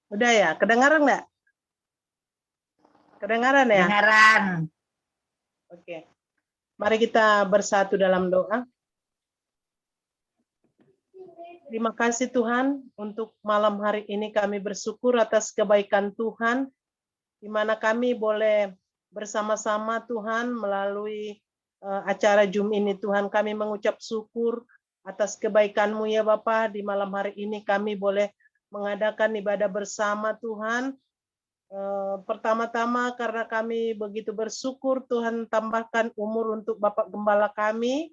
Udah ya, kedengaran nggak? Kedengaran ya? Kedengaran. Oke. Mari kita bersatu dalam doa. Terima kasih Tuhan untuk malam hari ini kami bersyukur atas kebaikan Tuhan, di mana kami boleh bersama-sama Tuhan melalui acara Zoom ini. Tuhan, kami mengucap syukur atas kebaikan-Mu ya Bapa. Di malam hari ini kami boleh mengadakan ibadah bersama Tuhan. Pertama-tama karena kami begitu bersyukur Tuhan tambahkan umur untuk Bapak Gembala kami,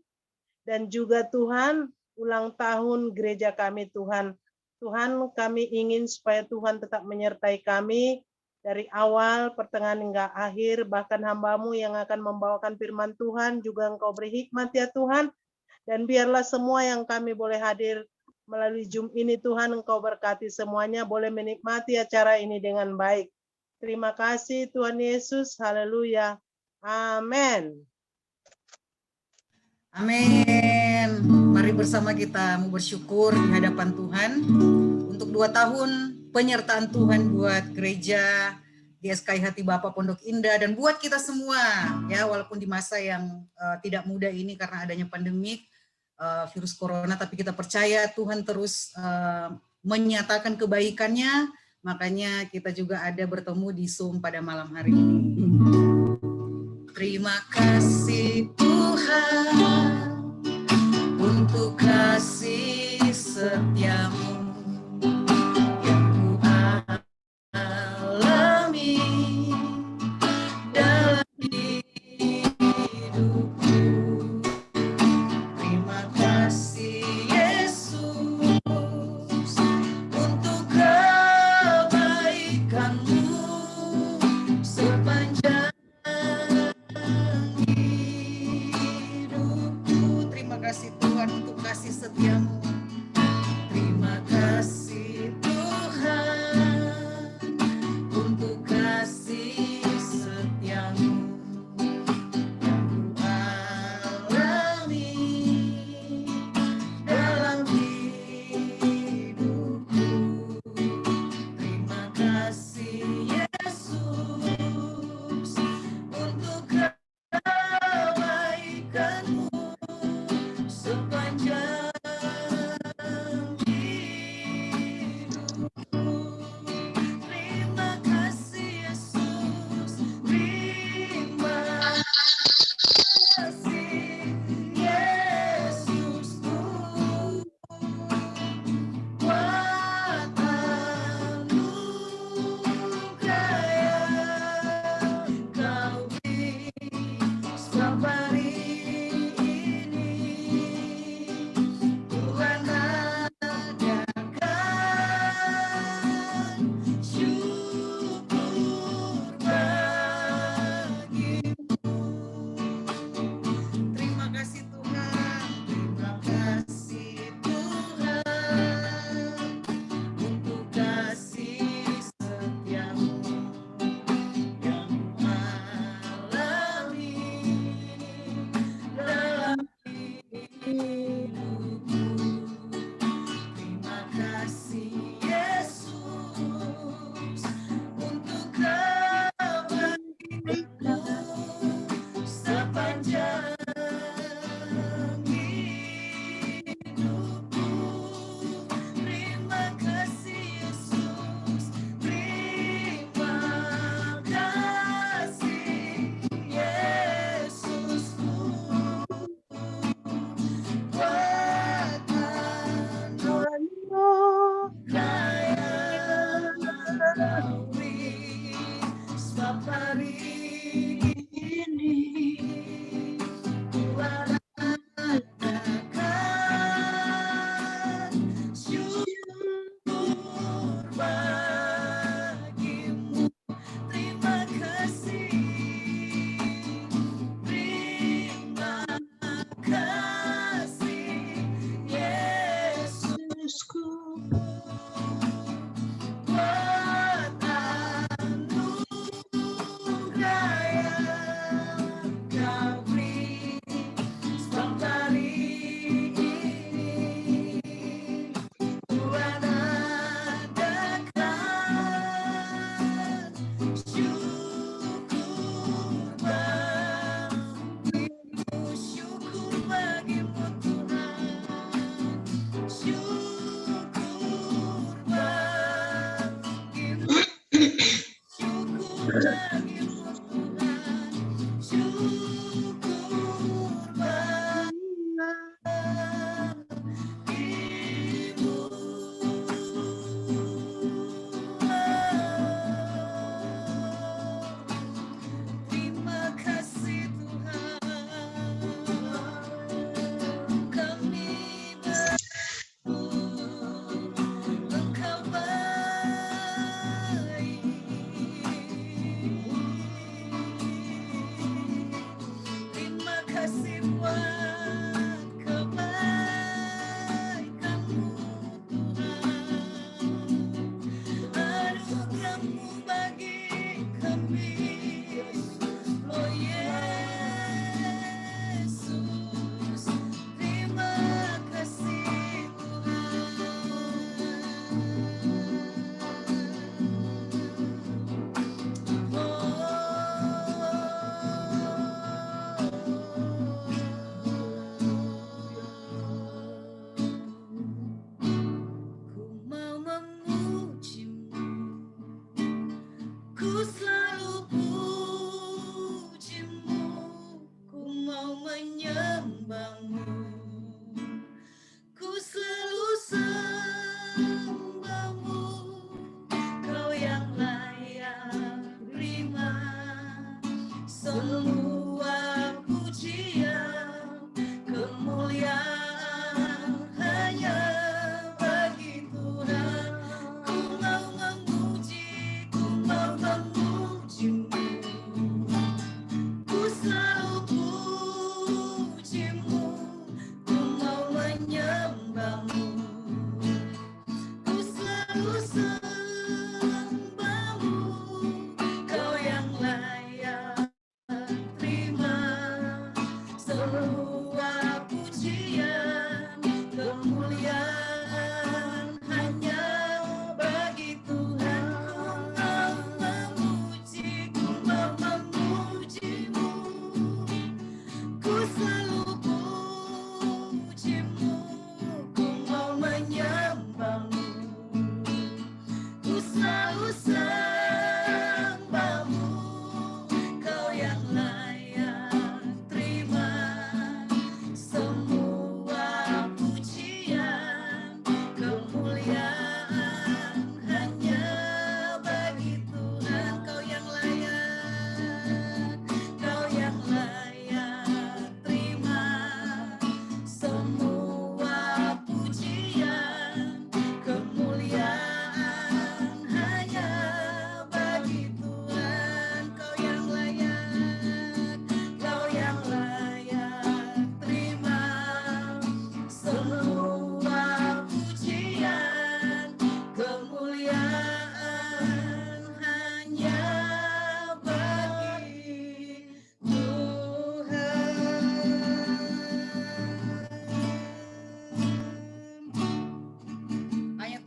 dan juga Tuhan ulang tahun gereja kami Tuhan. Tuhan, kami ingin supaya Tuhan tetap menyertai kami dari awal, pertengahan hingga akhir, bahkan hamba-Mu yang akan membawakan firman Tuhan juga Engkau beri hikmat ya Tuhan, dan biarlah semua yang kami boleh hadir melalui Zoom ini Tuhan, Engkau berkati semuanya, boleh menikmati acara ini dengan baik. Terima kasih Tuhan Yesus, haleluya, amin. Amin. Mari bersama kita bersyukur di hadapan Tuhan untuk 2 tahun penyertaan Tuhan buat gereja GSKI Hati Bapa Pondok Indah dan buat kita semua ya, walaupun di masa yang tidak mudah ini karena adanya pandemik virus corona, tapi kita percaya Tuhan terus menyatakan kebaikannya, makanya kita juga ada bertemu di Zoom pada malam hari ini. Terima kasih Tuhan untuk kasih setiamu yang ku alami dalam hidupku. Terima kasih Yesus untuk kebaikan-Mu sepanjang hidupku. Terima kasih Tuhan untuk kasih setiamu. Terima kasih Tuhan untuk kasih setiamu yang ku alami dalam hidupku. Terima kasih Yesus untuk kebaikan-Mu sepanjang hidupku.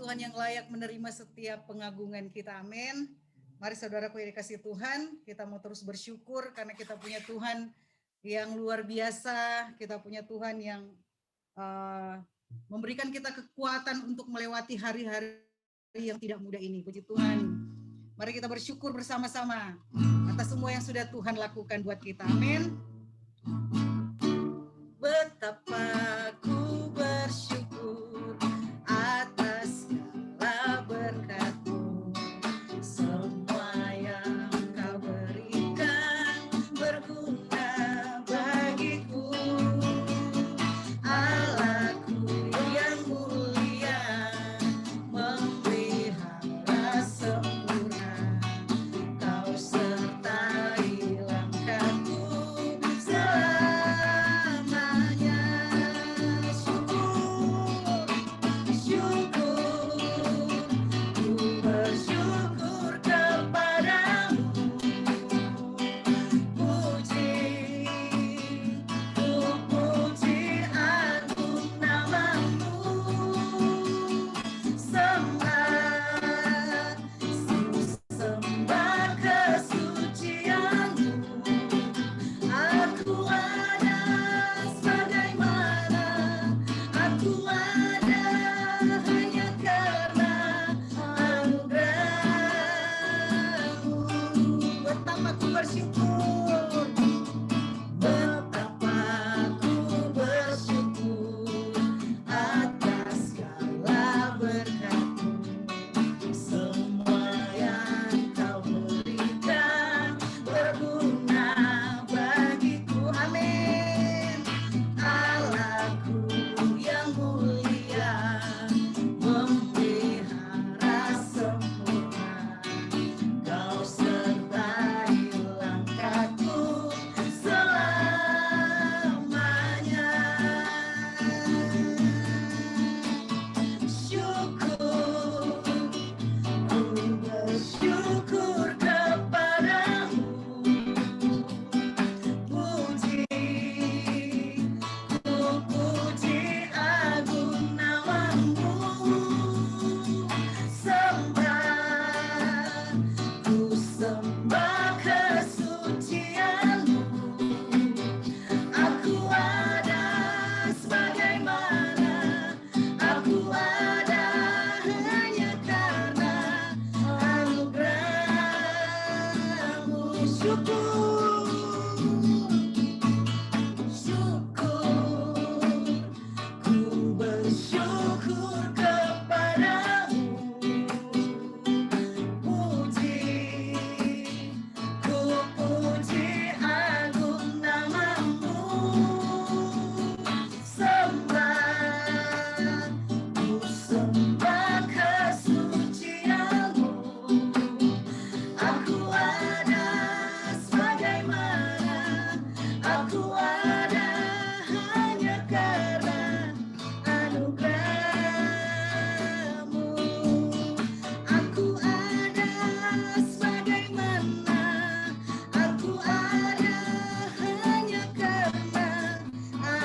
Tuhan yang layak menerima setiap pengagungan kita. Amin. Mari saudaraku yang dikasihi Tuhan, kita mau terus bersyukur karena kita punya Tuhan yang luar biasa. Kita punya Tuhan yang memberikan kita kekuatan untuk melewati hari-hari yang tidak mudah ini. Puji Tuhan. Mari kita bersyukur bersama-sama atas semua yang sudah Tuhan lakukan buat kita. Amin. Betapa ku bersyukur atas segala berkat-Mu, semua yang Kau berikan berguna bagiku. Allahku yang mulia, memelihara sempurna, Kau sertai langkahku selamanya. Syukur, ku bersyukur kepadamu. Puji, ku puji agung nama-Mu. Sembah, sembah kesucian-Mu. Aku ada sebagaimana aku ada hanya karena anugerah-Mu. Betapa ku bersyukur, betapa ku bersyukur atas segala berkat-Mu, semua yang Kau berikan berguna bagiku. Amin. Allahku yang mulia, memelihara sempurna, Kau sertai langkahku selamanya. Syukur, ku bersyukur kepadamu. Puji, ku puji agung nama-Mu. Sembah, ku sembah kesucian-Mu. Aku ada sebagaimana aku ada hanya karena anugerah-Mu. Syukur, syukur, ku bersyukur kepadamu. Puji, ku puji agung nama-Mu. Sembah, ku sembah kesucian-Mu. Aku ada sebagaimana aku ada hanya karena anugerah-Mu. Aku ada sebagaimana aku ada hanya karena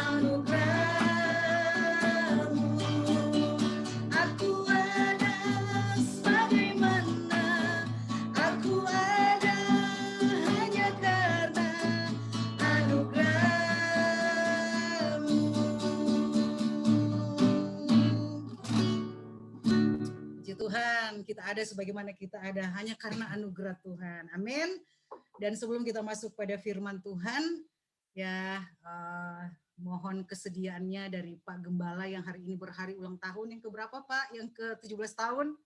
anugerah-Mu. Aku ada sebagaimana aku ada hanya karena anugerah-Mu. Puji Tuhan, kita ada sebagaimana kita ada hanya karena anugerah Tuhan. Amin. Dan sebelum kita masuk pada firman Tuhan, ya mohon kesediaannya dari Pak Gembala yang hari ini berhari ulang tahun. Yang keberapa Pak? Yang ke-17 tahun?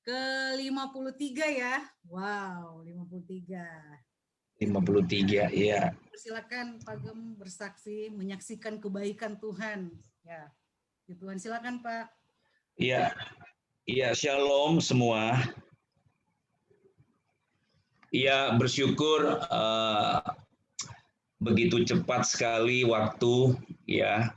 Ke-53 ya. Wow, 53. 53, iya. Silakan Pak Gem bersaksi, menyaksikan kebaikan Tuhan. Ya, Tuhan silakan Pak. Iya, iya, shalom semua. Iya, bersyukur begitu cepat sekali waktu ya.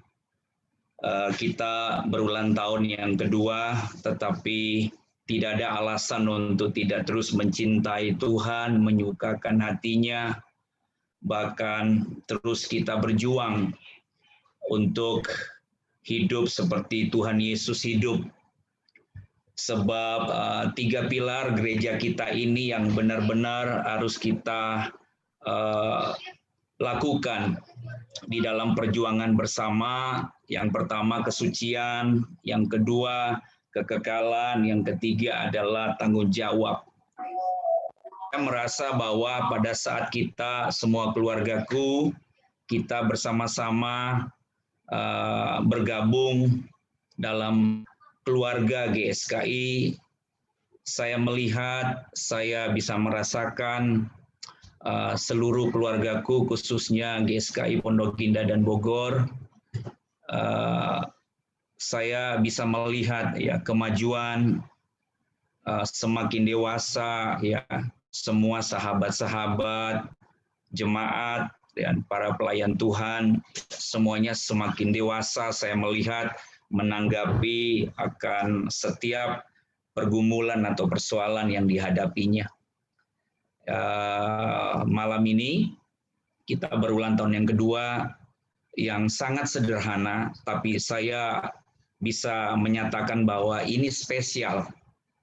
Kita berulang tahun yang kedua, tetapi tidak ada alasan untuk tidak terus mencintai Tuhan, menyukakan hatinya, bahkan terus kita berjuang untuk hidup seperti Tuhan Yesus hidup. Sebab 3 pilar gereja kita ini yang benar-benar harus kita lakukan di dalam perjuangan bersama. Yang pertama kesucian, yang kedua kekekalan, yang ketiga adalah tanggung jawab. Saya merasa bahwa pada saat kita semua keluargaku, kita bersama-sama bergabung dalam keluarga GSKI, saya melihat, saya bisa merasakan seluruh keluargaku, khususnya GSKI Pondok Indah dan Bogor, saya bisa melihat ya kemajuan, semakin dewasa, ya semua sahabat-sahabat, jemaat dan para pelayan Tuhan, semuanya semakin dewasa. Saya melihat menanggapi akan setiap pergumulan atau persoalan yang dihadapinya. Malam ini kita berulang tahun yang kedua yang sangat sederhana, tapi saya bisa menyatakan bahwa ini spesial,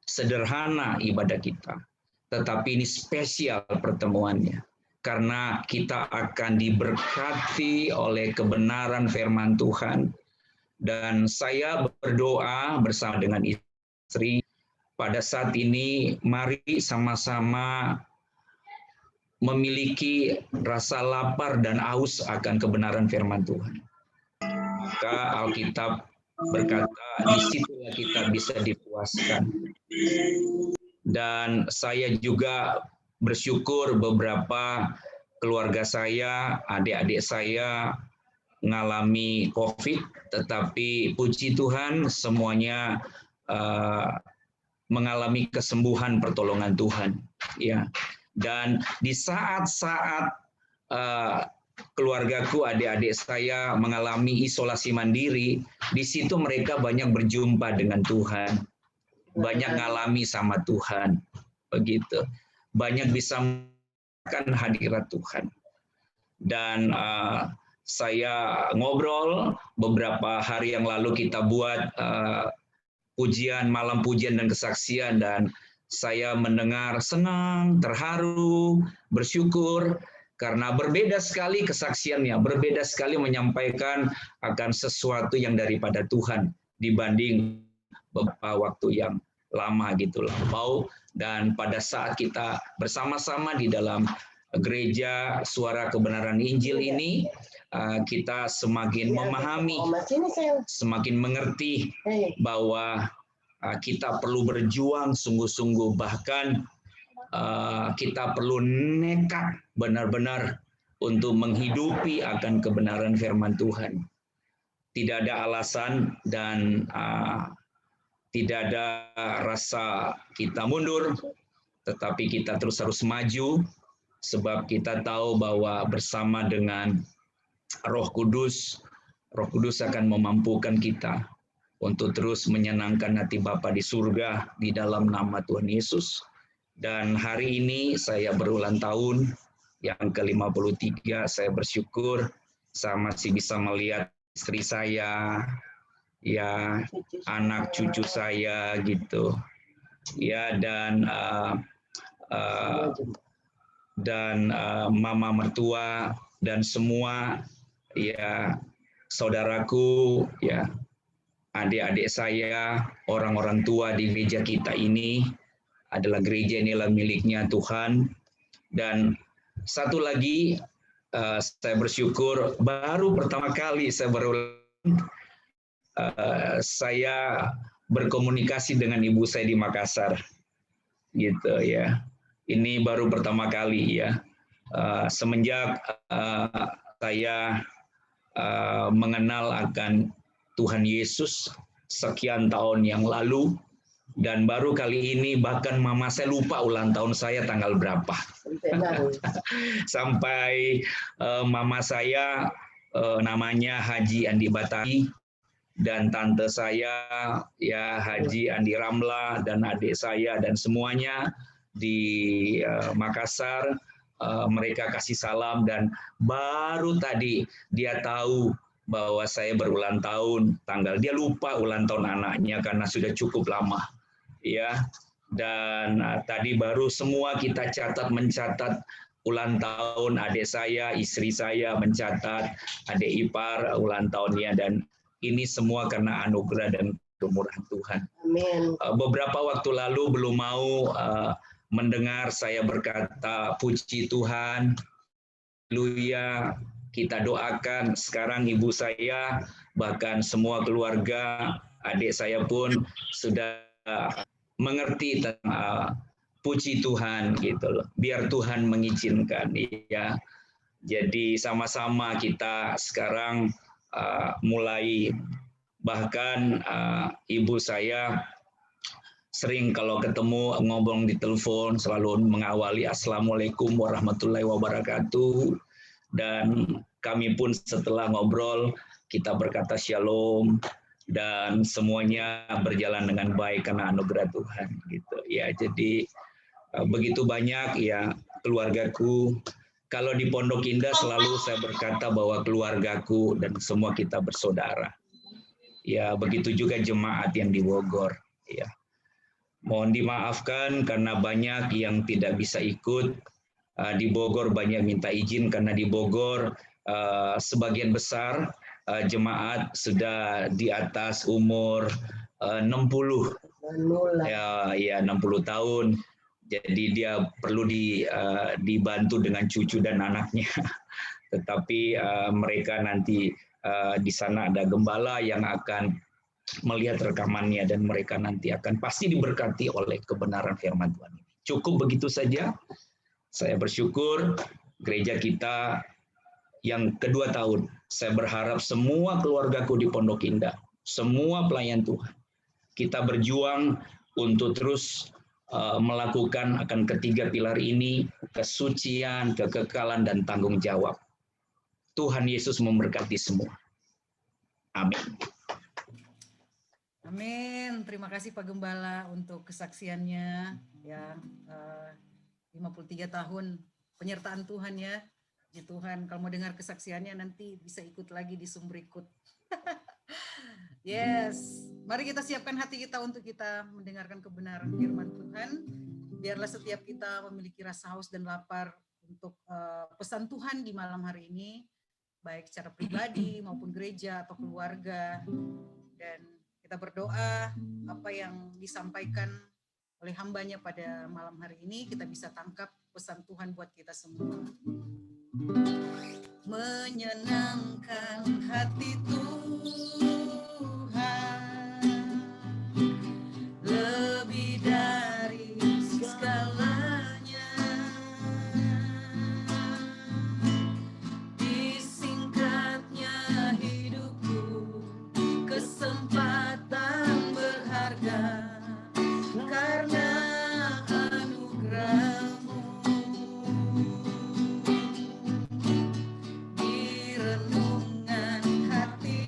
sederhana ibadah kita, tetapi ini spesial pertemuannya. Karena kita akan diberkati oleh kebenaran firman Tuhan. Dan saya berdoa bersama dengan istri, pada saat ini mari sama-sama memiliki rasa lapar dan haus akan kebenaran firman Tuhan. Maka Alkitab berkata, disitulah kita bisa dipuaskan. Dan saya juga bersyukur beberapa keluarga saya, adik-adik saya mengalami COVID, tetapi puji Tuhan semuanya mengalami kesembuhan pertolongan Tuhan. Ya. Dan di saat-saat keluargaku, adik-adik saya mengalami isolasi mandiri, di situ mereka banyak berjumpa dengan Tuhan, banyak mengalami sama Tuhan, begitu. Banyak bisa merasakan hadirat Tuhan. Dan saya ngobrol beberapa hari yang lalu, kita buat pujian, malam pujian dan kesaksian, dan saya mendengar senang, terharu, bersyukur, karena berbeda sekali kesaksiannya, berbeda sekali menyampaikan akan sesuatu yang daripada Tuhan dibanding beberapa waktu yang lama gitu lampau. Dan pada saat kita bersama-sama di dalam gereja Suara Kebenaran Injil ini, kita semakin memahami, semakin mengerti bahwa kita perlu berjuang sungguh-sungguh, bahkan kita perlu nekat benar-benar untuk menghidupi akan kebenaran firman Tuhan. Tidak ada alasan dan tidak ada rasa kita mundur, tetapi kita terus harus maju, sebab kita tahu bahwa bersama dengan Roh Kudus akan memampukan kita untuk terus menyenangkan hati Bapa di surga di dalam nama Tuhan Yesus. Dan hari ini saya berulang tahun yang ke-53, saya bersyukur saya masih bisa melihat istri saya, ya, anak cucu saya gitu, ya, dan mama mertua dan semua, ya, saudaraku, ya, adik-adik saya, orang-orang tua di gereja kita ini adalah gereja inilah miliknya Tuhan. Dan satu lagi, saya bersyukur baru pertama kali saya berkomunikasi dengan ibu saya di Makassar, gitu ya. Ini baru pertama kali ya, semenjak saya mengenal akan Tuhan Yesus sekian tahun yang lalu, dan baru kali ini bahkan mama saya lupa ulang tahun saya tanggal berapa. Sampai mama saya namanya Haji Andi Batari, dan tante saya ya Haji Andi Ramla, dan adik saya dan semuanya di Makassar, mereka kasih salam, dan baru tadi dia tahu bahwa saya berulang tahun tanggal. Dia lupa ulang tahun anaknya karena sudah cukup lama. Ya. Dan tadi baru semua kita mencatat ulang tahun adik saya, istri saya mencatat adik ipar ulang tahunnya, dan ini semua karena anugerah dan kemurahan Tuhan. Amin. Beberapa waktu lalu belum mau mendengar saya berkata puji Tuhan, haleluya. Kita doakan sekarang ibu saya, bahkan semua keluarga, adik saya pun sudah mengerti tentang puji Tuhan gitu loh. Biar Tuhan mengizinkan ya. Jadi sama-sama kita sekarang mulai, bahkan ibu saya sering kalau ketemu ngobrol di telepon selalu mengawali Assalamualaikum warahmatullahi wabarakatuh. Dan kami pun setelah ngobrol kita berkata shalom, dan semuanya berjalan dengan baik karena anugerah Tuhan gitu ya. Jadi begitu banyak ya keluargaku. Kalau di Pondok Indah selalu saya berkata bahwa keluargaku dan semua kita bersaudara. Ya, begitu juga jemaat yang di Bogor ya. Mohon dimaafkan karena banyak yang tidak bisa ikut. Di Bogor banyak minta izin karena di Bogor sebagian besar jemaat sudah di atas umur 60 ya 60 tahun. Jadi dia perlu dibantu dengan cucu dan anaknya. Tetapi mereka nanti di sana ada gembala yang akan melihat rekamannya, dan mereka nanti akan pasti diberkati oleh kebenaran firman Tuhan. Cukup begitu saja. Saya bersyukur gereja kita yang kedua tahun. Saya berharap semua keluargaku di Pondok Indah, semua pelayan Tuhan, kita berjuang untuk terus melakukan akan ketiga pilar ini, kesucian, kekekalan, dan tanggung jawab. Tuhan Yesus memberkati semua. Amin. Amin. Terima kasih Pak Gembala untuk kesaksiannya ya. 53 tahun penyertaan Tuhan ya. Puji Tuhan, kalau mau dengar kesaksiannya nanti bisa ikut lagi di Zoom berikut. Yes, mari kita siapkan hati kita untuk kita mendengarkan kebenaran firman Tuhan. Biarlah setiap kita memiliki rasa haus dan lapar untuk pesan Tuhan di malam hari ini, baik secara pribadi maupun gereja atau keluarga. Dan kita berdoa apa yang disampaikan oleh hambanya pada malam hari ini, kita bisa tangkap pesan Tuhan buat kita semua. Menyenangkan hati Tuhan lebih dari segalanya. Disingkatnya hidupku, kesempatan berharga karena anugerah-Mu. Di renungan hati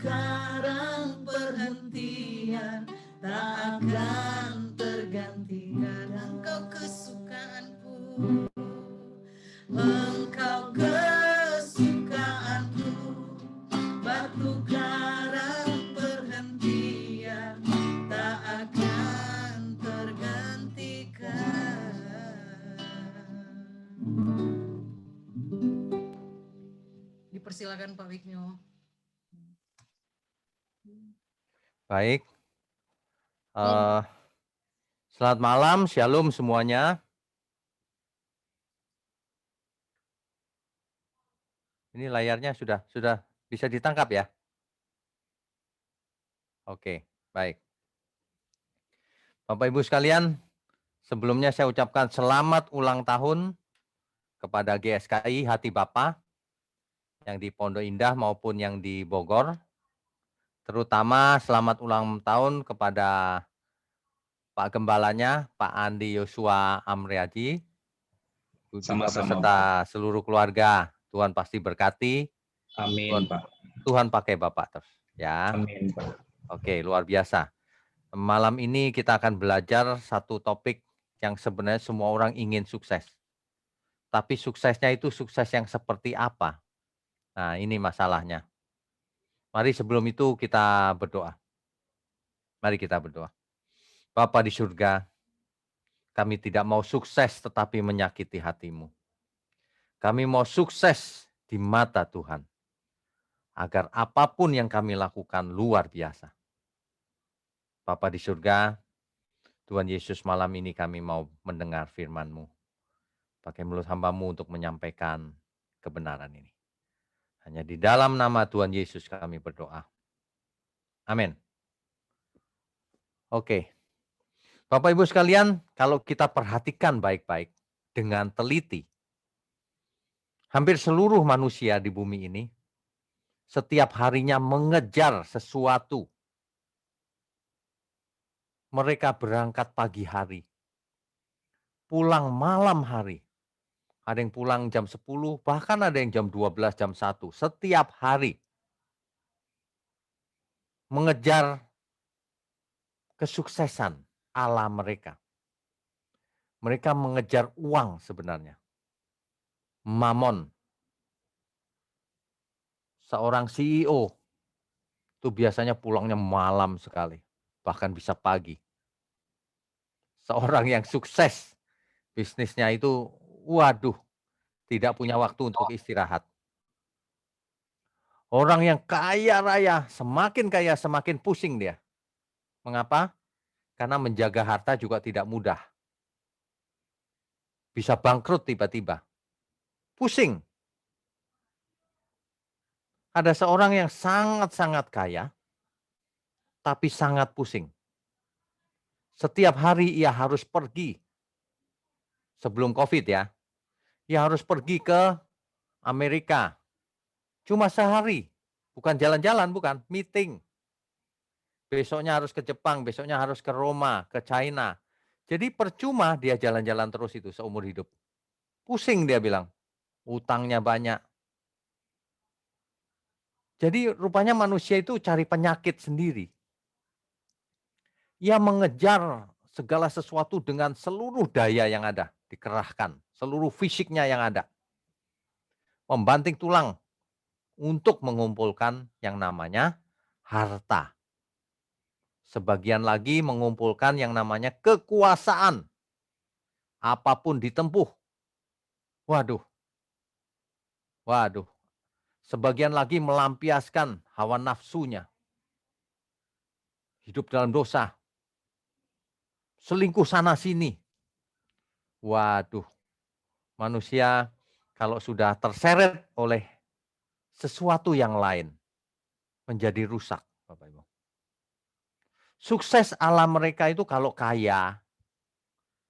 karang perhentian, tak akan tergantikan. Engkau kesukaanku, Engkau kesukaanku, batu karang perhentian, tak akan tergantikan. Dipersilakan Pak Wigno. Baik. Selamat malam, shalom semuanya. Ini layarnya sudah bisa ditangkap ya? Oke, baik. Bapak Ibu sekalian, sebelumnya saya ucapkan selamat ulang tahun kepada GSKI Hati Bapa yang di Pondok Indah maupun yang di Bogor. Terutama selamat ulang tahun kepada Pak Gembalanya, Pak Andi Yosua Amriaji, juga Sama-sama, beserta seluruh keluarga. Tuhan pasti berkati. Amin, Pak. Tuhan pakai Bapak terus, ya. Amin, Pak. Oke, luar biasa. Malam ini kita akan belajar satu topik yang sebenarnya semua orang ingin sukses. Tapi suksesnya itu sukses yang seperti apa? Nah, ini masalahnya. Mari sebelum itu kita berdoa. Mari kita berdoa. Bapa di surga, kami tidak mau sukses tetapi menyakiti hati-Mu. Kami mau sukses di mata Tuhan. Agar apapun yang kami lakukan luar biasa. Bapa di surga, Tuhan Yesus, malam ini kami mau mendengar firman-Mu. Pakai mulut hamba-Mu untuk menyampaikan kebenaran ini. Hanya di dalam nama Tuhan Yesus kami berdoa. Amin. Oke. Bapak Ibu sekalian, kalau kita perhatikan baik-baik dengan teliti, hampir seluruh manusia di bumi ini setiap harinya mengejar sesuatu. Mereka berangkat pagi hari, pulang malam hari. Ada yang pulang jam 10, bahkan ada yang jam 12, jam 1. Setiap hari mengejar kesuksesan ala mereka. Mereka mengejar uang sebenarnya. Mamon. Seorang CEO itu biasanya pulangnya malam sekali. Bahkan bisa pagi. Seorang yang sukses bisnisnya itu, waduh, tidak punya waktu untuk istirahat. Orang yang kaya raya, semakin kaya semakin pusing dia. Mengapa? Karena menjaga harta juga tidak mudah. Bisa bangkrut tiba-tiba. Pusing. Ada seorang yang sangat-sangat kaya, tapi sangat pusing. Setiap hari ia harus pergi. Sebelum COVID ya. Ia harus pergi ke Amerika. Cuma sehari. Bukan jalan-jalan, bukan. Meeting. Besoknya harus ke Jepang, besoknya harus ke Roma, ke China. Jadi percuma dia jalan-jalan terus itu seumur hidup. Pusing dia bilang. Utangnya banyak. Jadi rupanya manusia itu cari penyakit sendiri. Ia mengejar segala sesuatu dengan seluruh daya yang ada. Dikerahkan. Seluruh fisiknya yang ada. Membanting tulang. Untuk mengumpulkan yang namanya harta. Sebagian lagi mengumpulkan yang namanya kekuasaan. Apapun ditempuh. Waduh. Waduh. Sebagian lagi melampiaskan hawa nafsunya. Hidup dalam dosa. Selingkuh sana sini. Waduh. Manusia kalau sudah terseret oleh sesuatu yang lain. Menjadi rusak. Bapak Ibu. Sukses ala mereka itu kalau kaya.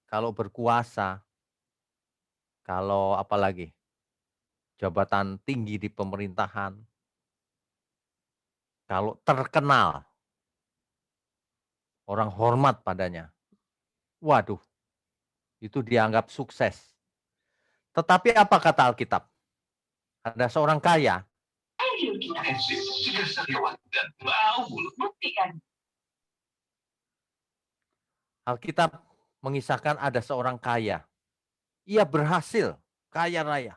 Kalau berkuasa. Kalau apalagi. Jabatan tinggi di pemerintahan. Kalau terkenal. Orang hormat padanya. Waduh. Itu dianggap sukses. Tetapi apa kata Alkitab? Ada seorang kaya. sudah selewat dan bau mulut. Buktikan. Alkitab mengisahkan ada seorang kaya. Ia berhasil, kaya raya.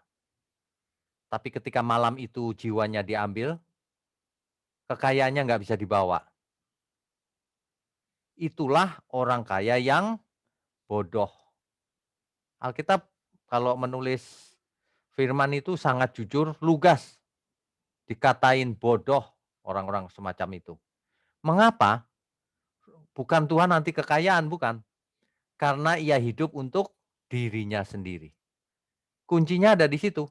Tapi ketika malam itu jiwanya diambil, kekayaannya nggak bisa dibawa. Itulah orang kaya yang bodoh. Alkitab kalau menulis firman itu sangat jujur, lugas. Dikatain bodoh orang-orang semacam itu. Mengapa? Bukan Tuhan anti kekayaan, bukan. Karena ia hidup untuk dirinya sendiri. Kuncinya ada di situ.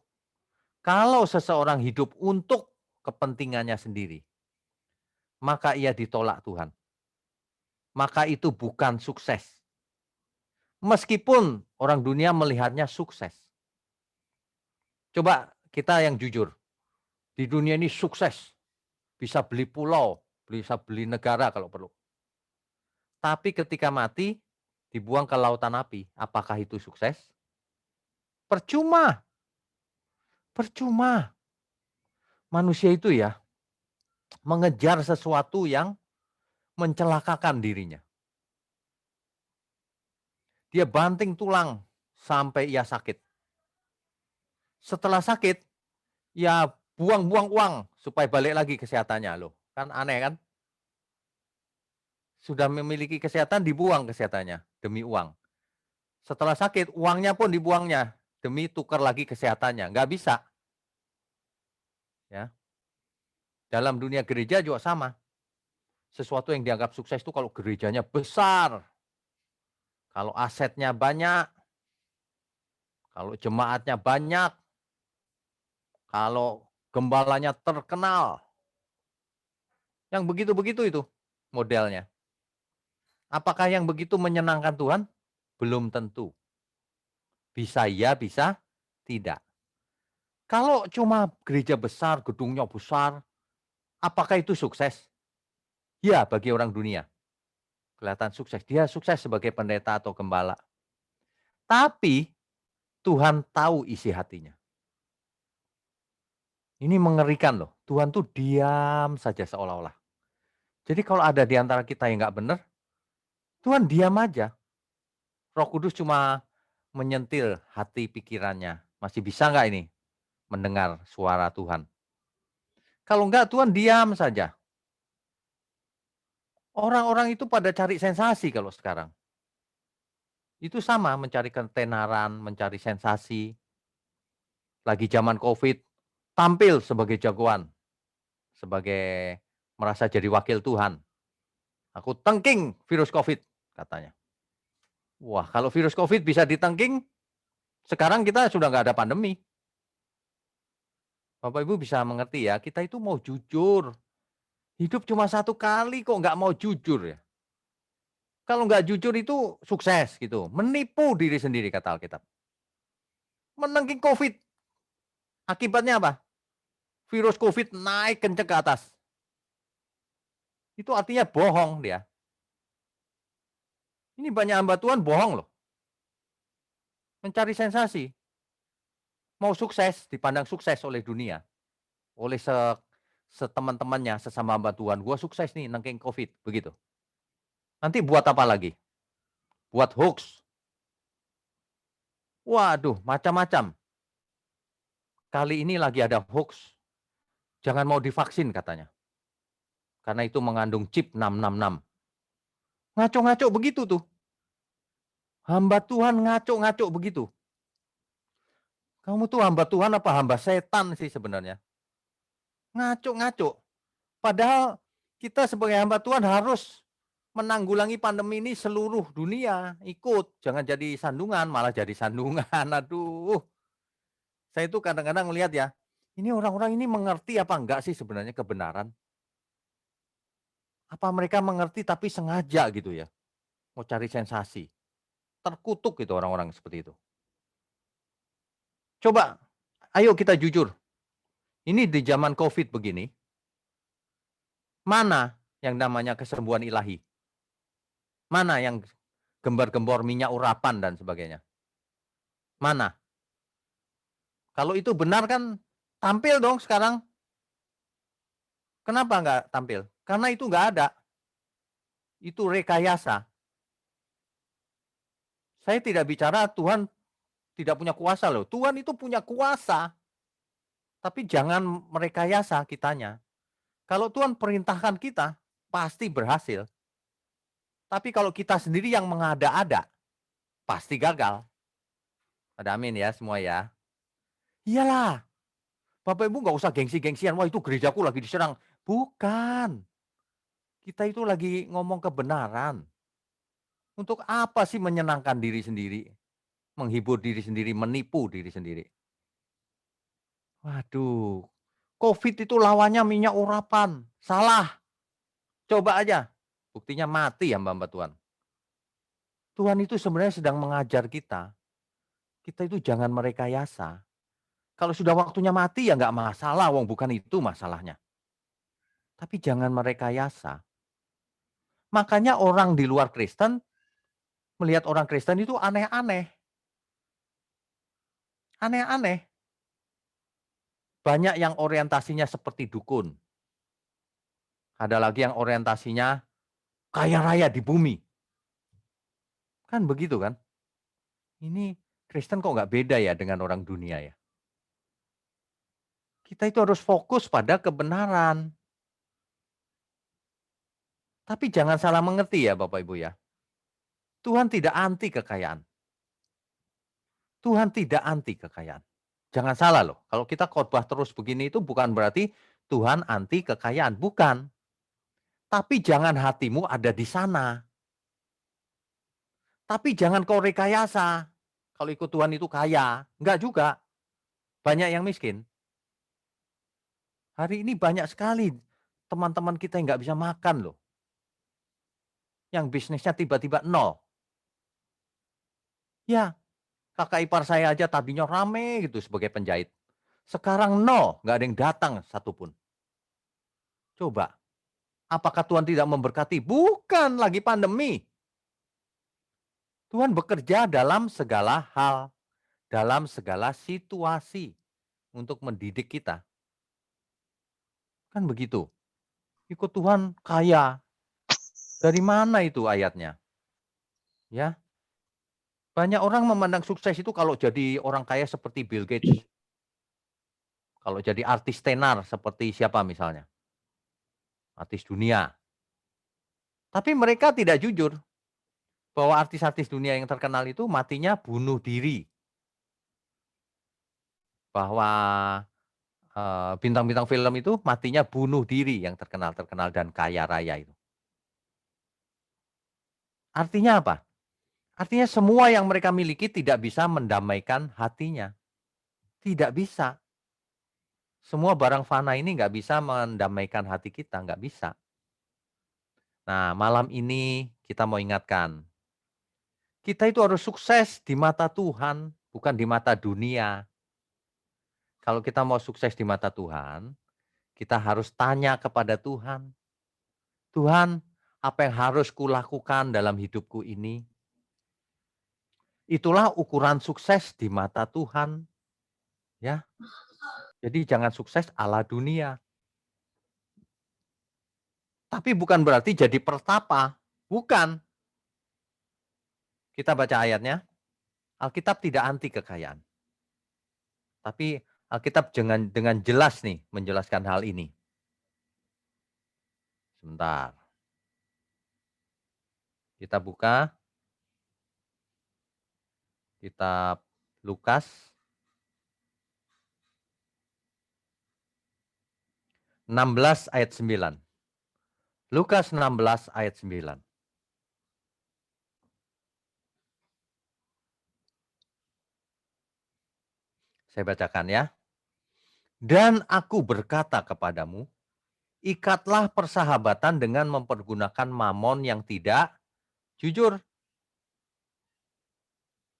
Kalau seseorang hidup untuk kepentingannya sendiri, maka ia ditolak Tuhan. Maka itu bukan sukses. Meskipun orang dunia melihatnya sukses. Coba kita yang jujur. Di dunia ini sukses. Bisa beli pulau, bisa beli negara kalau perlu. Tapi ketika mati, dibuang ke lautan api. Apakah itu sukses? Percuma. Percuma. Manusia itu ya, mengejar sesuatu yang mencelakakan dirinya. Dia banting tulang sampai ia sakit. Setelah sakit, ya buang-buang uang supaya balik lagi kesehatannya loh. Kan aneh kan? Sudah memiliki kesehatan, dibuang kesehatannya demi uang. Setelah sakit, uangnya pun dibuangnya demi tukar lagi kesehatannya. Nggak bisa. Ya. Dalam dunia gereja juga sama. Sesuatu yang dianggap sukses itu kalau gerejanya besar, kalau asetnya banyak, kalau jemaatnya banyak, kalau gembalanya terkenal. Yang begitu-begitu itu modelnya. Apakah yang begitu menyenangkan Tuhan? Belum tentu. Bisa ya, bisa tidak. Kalau cuma gereja besar, gedungnya besar, apakah itu sukses? Ya, bagi orang dunia. Kelihatan sukses. Dia sukses sebagai pendeta atau gembala. Tapi Tuhan tahu isi hatinya. Ini mengerikan loh. Tuhan tuh diam saja seolah-olah. Jadi kalau ada di antara kita yang nggak benar, Tuhan diam aja. Roh Kudus cuma menyentil hati pikirannya. Masih bisa nggak ini mendengar suara Tuhan? Kalau enggak, Tuhan diam saja. Orang-orang itu pada cari sensasi kalau sekarang. Itu sama, mencari ketenaran, mencari sensasi. Lagi zaman COVID, tampil sebagai jagoan. Sebagai merasa jadi wakil Tuhan. Aku tengking virus COVID, katanya. Wah, kalau virus COVID bisa ditengking, sekarang kita sudah nggak ada pandemi. Bapak Ibu bisa mengerti ya, kita itu mau jujur. Hidup cuma satu kali kok nggak mau jujur ya. Kalau nggak jujur itu sukses gitu. Menipu diri sendiri kata Alkitab. Menengking COVID. Akibatnya apa? Virus COVID naik kenceng ke atas. Itu artinya bohong dia. Ini banyak hamba Tuhan bohong loh. Mencari sensasi. Mau sukses, dipandang sukses oleh dunia. Oleh seteman-temannya, sesama hamba Tuhan. Gua sukses nih nengking COVID. Begitu. Nanti buat apa lagi? Buat hoax. Waduh, macam-macam. Kali ini lagi ada hoax. Jangan mau divaksin katanya. Karena itu mengandung chip 666. Ngaco-ngaco begitu tuh. Hamba Tuhan ngaco-ngaco begitu. Kamu tuh hamba Tuhan apa hamba setan sih sebenarnya? Ngaco-ngaco. Padahal kita sebagai hamba Tuhan harus menanggulangi pandemi ini seluruh dunia. Ikut. Jangan jadi sandungan, malah jadi sandungan. Aduh. Saya itu kadang-kadang melihat ya, ini orang-orang ini mengerti apa enggak sih sebenarnya kebenaran? Apa mereka mengerti tapi sengaja gitu ya? Mau cari sensasi. Terkutuk gitu orang-orang seperti itu. Coba, ayo kita jujur. Ini di zaman COVID begini, mana yang namanya kesembuhan ilahi? Mana yang gembar-gembor minyak urapan dan sebagainya? Mana? Kalau itu benar kan tampil dong sekarang. Kenapa nggak tampil? Karena itu nggak ada. Itu rekayasa. Saya tidak bicara Tuhan tidak punya kuasa loh. Tuhan itu punya kuasa. Tapi jangan merekayasa kitanya. Kalau Tuhan perintahkan kita, pasti berhasil. Tapi kalau kita sendiri yang mengada-ada, pasti gagal. Ada amin ya semua ya. Iyalah, Bapak Ibu nggak usah gengsi-gengsian. Wah itu gerejaku lagi diserang. Bukan. Kita itu lagi ngomong kebenaran. Untuk apa sih menyenangkan diri sendiri? Menghibur diri sendiri, menipu diri sendiri. Waduh, COVID itu lawannya minyak urapan. Salah. Coba aja. Buktinya mati hamba-hamba Tuhan. Tuhan itu sebenarnya sedang mengajar kita. Kita itu jangan merekayasa. Kalau sudah waktunya mati ya nggak masalah, wong bukan itu masalahnya. Tapi jangan merekayasa. Makanya orang di luar Kristen melihat orang Kristen itu aneh-aneh. Aneh-aneh. Banyak yang orientasinya seperti dukun. Ada lagi yang orientasinya kaya raya di bumi. Kan begitu kan? Ini Kristen kok nggak beda ya dengan orang dunia ya? Kita itu harus fokus pada kebenaran. Tapi jangan salah mengerti ya Bapak Ibu ya. Tuhan tidak anti kekayaan. Tuhan tidak anti kekayaan. Jangan salah loh. Kalau kita khotbah terus begini itu bukan berarti Tuhan anti kekayaan. Bukan. Tapi jangan hatimu ada di sana. Tapi jangan kau rekayasa. Kalau ikut Tuhan itu kaya. Enggak juga. Banyak yang miskin. Hari ini banyak sekali teman-teman kita yang nggak bisa makan loh. Yang bisnisnya tiba-tiba nol. Ya, kakak ipar saya aja tadinya rame gitu sebagai penjahit. Sekarang nol, nggak ada yang datang satupun. Coba, apakah Tuhan tidak memberkati? Bukan, lagi pandemi. Tuhan bekerja dalam segala hal, dalam segala situasi untuk mendidik kita. Kan begitu. Ikut Tuhan kaya. Dari mana itu ayatnya? Ya, banyak orang memandang sukses itu kalau jadi orang kaya seperti Bill Gates. Kalau jadi artis tenar seperti siapa misalnya? Artis dunia. Tapi mereka tidak jujur bahwa artis-artis dunia yang terkenal itu matinya bunuh diri. Bahwa bintang-bintang film itu matinya bunuh diri yang terkenal-terkenal dan kaya raya itu. Artinya apa? Artinya semua yang mereka miliki tidak bisa mendamaikan hatinya. Tidak bisa. Semua barang fana ini nggak bisa mendamaikan hati kita, nggak bisa. Nah, malam ini kita mau ingatkan, kita itu harus sukses di mata Tuhan, bukan di mata dunia. Kalau kita mau sukses di mata Tuhan, kita harus tanya kepada Tuhan. Tuhan, apa yang harus kulakukan dalam hidupku ini? Itulah ukuran sukses di mata Tuhan. Ya. Jadi jangan sukses ala dunia. Tapi bukan berarti jadi pertapa. Bukan. Kita baca ayatnya. Alkitab tidak anti kekayaan. Tapi Alkitab dengan jelas nih menjelaskan hal ini. Sebentar. Kita buka kitab Lukas 16 ayat 9. Lukas 16 ayat 9. Saya bacakan ya. Dan aku berkata kepadamu, ikatlah persahabatan dengan mempergunakan mamon yang tidak jujur.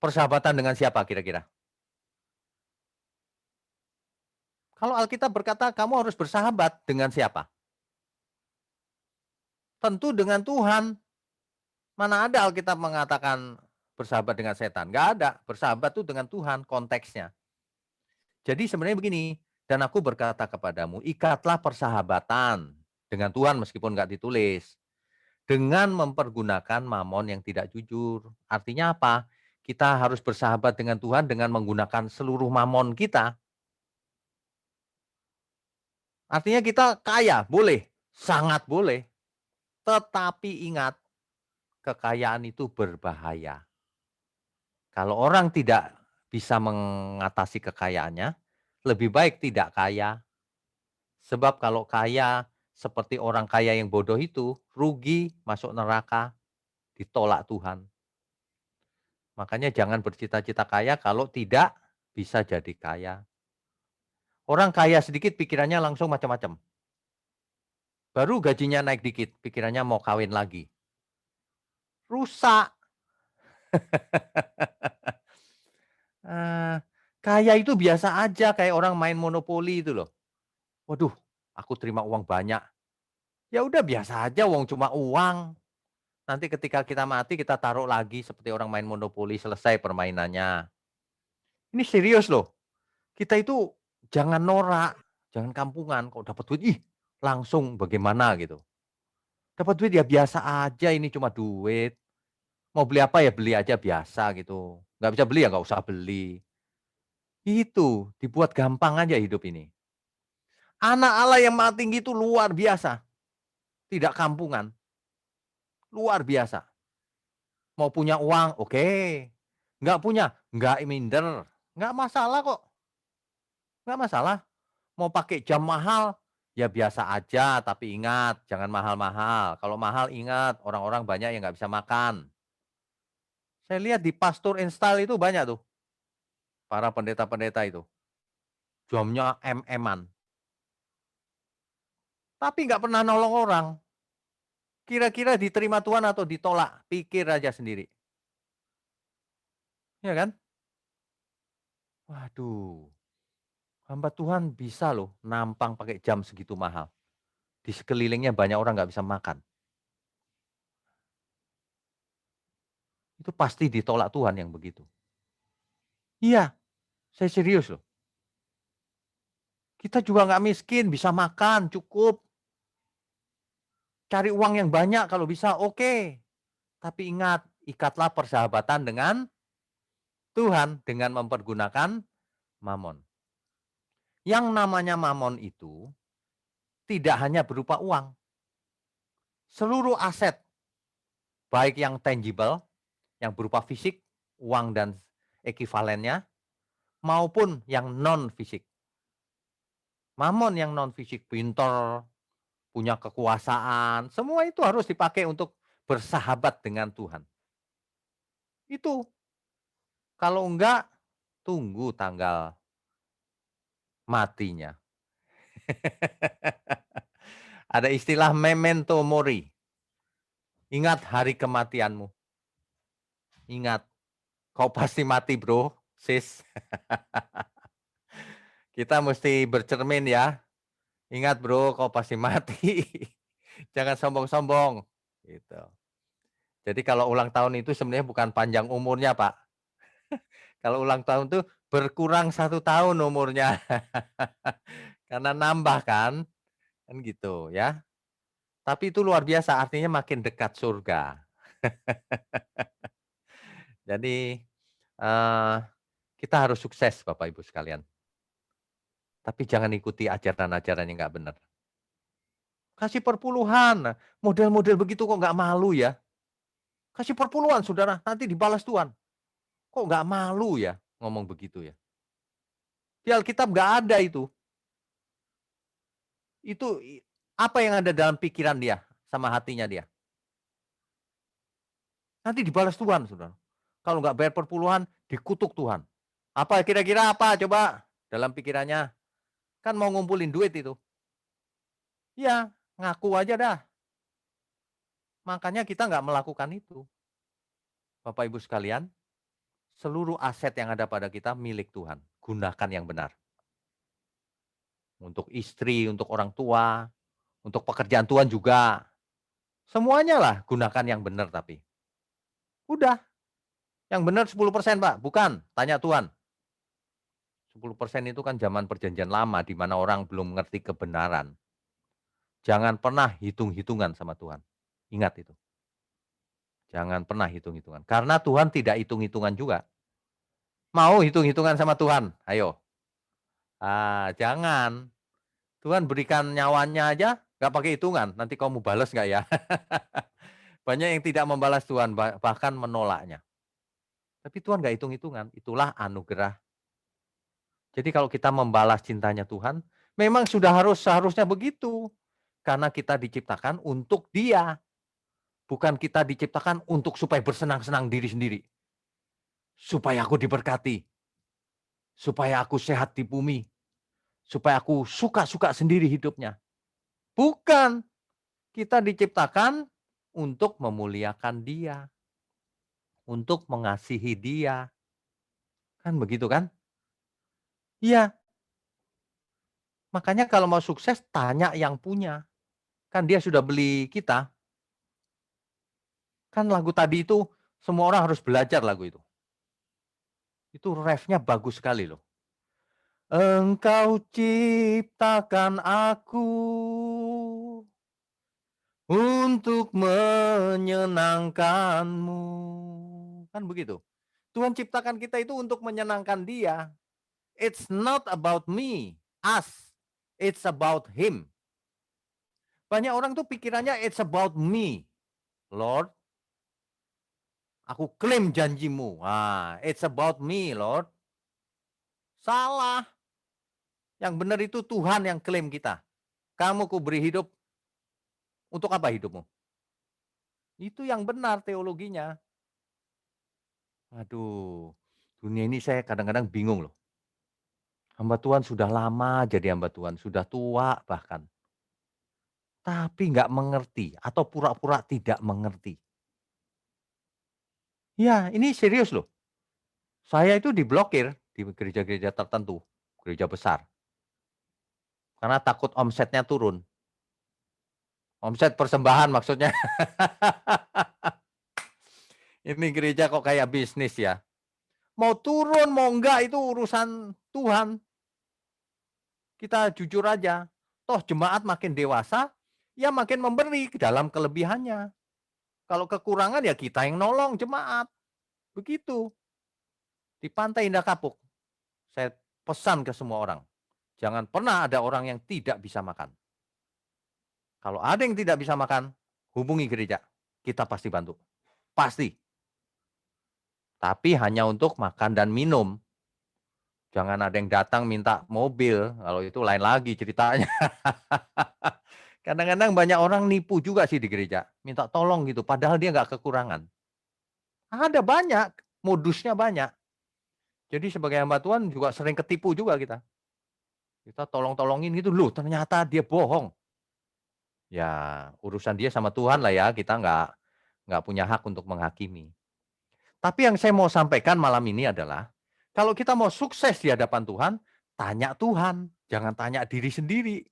Persahabatan dengan siapa kira-kira? Kalau Alkitab berkata kamu harus bersahabat dengan siapa? Tentu dengan Tuhan. Mana ada Alkitab mengatakan bersahabat dengan setan? Nggak ada. Bersahabat itu dengan Tuhan konteksnya. Jadi sebenarnya begini, Dan aku berkata kepadamu, ikatlah persahabatan dengan Tuhan meskipun nggak ditulis. Dengan mempergunakan mamon yang tidak jujur. Artinya apa? Kita harus bersahabat dengan Tuhan dengan menggunakan seluruh mamon kita. Artinya kita kaya, boleh. Sangat boleh. Tetapi ingat, kekayaan itu berbahaya. Kalau orang tidak bisa mengatasi kekayaannya, lebih baik tidak kaya. Sebab kalau kaya seperti orang kaya yang bodoh itu, rugi, masuk neraka, ditolak Tuhan. Makanya jangan bercita-cita kaya kalau tidak bisa jadi kaya. Orang kaya sedikit pikirannya langsung macam-macam. Baru gajinya naik dikit, pikirannya mau kawin lagi. Rusak. Eh, Kaya itu biasa aja kayak orang main monopoli itu loh. Waduh, aku terima uang banyak. Ya udah biasa aja, wong cuma uang. Nanti ketika kita mati kita taruh lagi seperti orang main monopoli, selesai permainannya. Ini serius loh. Kita itu jangan norak, jangan kampungan. Kalau dapat duit, ih langsung bagaimana gitu. Dapat duit ya biasa aja, ini cuma duit. Mau beli apa ya beli aja biasa gitu. Nggak bisa beli ya nggak usah beli. Itu dibuat gampang aja hidup ini. Anak Allah yang maha tinggi itu luar biasa. Tidak kampungan. Luar biasa. Mau punya uang, oke. Nggak punya, nggak minder. Nggak masalah kok. Nggak masalah. Mau pakai jam mahal, ya biasa aja. Tapi ingat, jangan mahal-mahal. Kalau mahal ingat, orang-orang banyak yang nggak bisa makan. Saya lihat di Pastor Install itu banyak tuh. Para pendeta-pendeta itu. Jamnya MM-an. Tapi nggak pernah nolong orang. Kira-kira diterima Tuhan atau ditolak? Pikir aja sendiri. Ya kan? Waduh. Hamba Tuhan bisa loh nampang pakai jam segitu mahal. Di sekelilingnya banyak orang nggak bisa makan. Itu pasti ditolak Tuhan yang begitu. Iya, saya serius loh. Kita juga nggak miskin, bisa makan, cukup. Cari uang yang banyak kalau bisa, oke. Tapi ingat, ikatlah persahabatan dengan Tuhan dengan mempergunakan mamon. Yang namanya mamon itu tidak hanya berupa uang. Seluruh aset, baik yang tangible, yang berupa fisik, uang dan ekivalennya, maupun yang non-fisik. Mamon yang non-fisik, pintar, punya kekuasaan, semua itu harus dipakai untuk bersahabat dengan Tuhan. Itu. Kalau enggak, tunggu tanggal matinya. Ada istilah memento mori. Ingat hari kematianmu. Ingat, kau pasti mati bro, sis. Kita mesti bercermin ya. Ingat bro, kau pasti mati. Jangan sombong-sombong. Gitu. Jadi kalau ulang tahun itu sebenarnya bukan panjang umurnya Pak. Kalau ulang tahun tuh berkurang 1 tahun umurnya. Karena nambah kan gitu ya. Tapi itu luar biasa, artinya makin dekat surga. Jadi, kita harus sukses Bapak Ibu sekalian. Tapi jangan ikuti ajaran-ajaran yang nggak benar. Kasih perpuluhan, model-model begitu kok nggak malu ya? Kasih perpuluhan saudara, nanti dibalas Tuhan. Kok nggak malu ya ngomong begitu ya? Di Alkitab nggak ada itu. Itu apa yang ada dalam pikiran dia sama hatinya dia. Nanti dibalas Tuhan, saudara. Kalau nggak bayar perpuluhan, dikutuk Tuhan. Apa kira-kira apa? Coba dalam pikirannya. Kan mau ngumpulin duit itu. Ya, ngaku aja dah. Makanya kita nggak melakukan itu. Bapak Ibu sekalian, seluruh aset yang ada pada kita milik Tuhan. Gunakan yang benar. Untuk istri, untuk orang tua, untuk pekerjaan Tuhan juga. Semuanya lah gunakan yang benar tapi. Udah. Yang benar 10% Pak, bukan. Tanya Tuhan. 10% itu kan zaman perjanjian lama di mana orang belum mengerti kebenaran. Jangan pernah hitung-hitungan sama Tuhan. Ingat itu. Jangan pernah hitung-hitungan. Karena Tuhan tidak hitung-hitungan juga. Mau hitung-hitungan sama Tuhan? Ayo. Jangan. Tuhan berikan nyawanya aja, nggak pakai hitungan. Nanti kamu balas nggak ya? Banyak yang tidak membalas Tuhan, bahkan menolaknya. Tapi Tuhan nggak hitung-hitungan. Itulah anugerah. Jadi kalau kita membalas cintanya Tuhan, memang seharusnya begitu. Karena kita diciptakan untuk Dia. Bukan kita diciptakan untuk supaya bersenang-senang diri sendiri. Supaya aku diberkati. Supaya aku sehat di bumi. Supaya aku suka-suka sendiri hidupnya. Bukan. Kita diciptakan untuk memuliakan Dia. Untuk mengasihi Dia. Kan begitu kan? Iya. Makanya kalau mau sukses, tanya yang punya. Kan Dia sudah beli kita. Kan lagu tadi itu, semua orang harus belajar lagu itu. Itu refnya bagus sekali loh. Engkau ciptakan aku untuk menyenangkan-Mu. Kan begitu. Tuhan ciptakan kita itu untuk menyenangkan Dia. It's not about me, us. It's about Him. Banyak orang tuh pikirannya it's about me. Lord, aku klaim janji-Mu. It's about me, Lord. Salah. Yang benar itu Tuhan yang klaim kita. Kamu kuberi hidup. Untuk apa hidupmu? Itu yang benar teologinya. Aduh, dunia ini saya kadang-kadang bingung loh. Hamba Tuhan sudah lama jadi hamba Tuhan, sudah tua bahkan. Tapi nggak mengerti atau pura-pura tidak mengerti. Ya, ini serius loh. Saya itu diblokir di gereja-gereja tertentu, gereja besar. Karena takut omsetnya turun. Omset persembahan maksudnya. Ini gereja kok kayak bisnis ya. Mau turun, mau enggak itu urusan Tuhan. Kita jujur aja. Toh jemaat makin dewasa, ya makin memberi ke dalam kelebihannya. Kalau kekurangan ya kita yang nolong jemaat. Begitu. Di Pantai Indah Kapuk, saya pesan ke semua orang. Jangan pernah ada orang yang tidak bisa makan. Kalau ada yang tidak bisa makan, hubungi gereja. Kita pasti bantu. Pasti. Tapi hanya untuk makan dan minum. Jangan ada yang datang minta mobil, kalau itu lain lagi ceritanya. Kadang-kadang banyak orang nipu juga sih di gereja, minta tolong gitu, padahal dia nggak kekurangan. Ada banyak, modusnya banyak. Jadi sebagai hamba Tuhan juga sering ketipu juga kita. Kita tolong-tolongin gitu, loh ternyata dia bohong. Ya urusan dia sama Tuhan lah ya, kita nggak punya hak untuk menghakimi. Tapi yang saya mau sampaikan malam ini adalah, kalau kita mau sukses di hadapan Tuhan, tanya Tuhan, jangan tanya diri sendiri.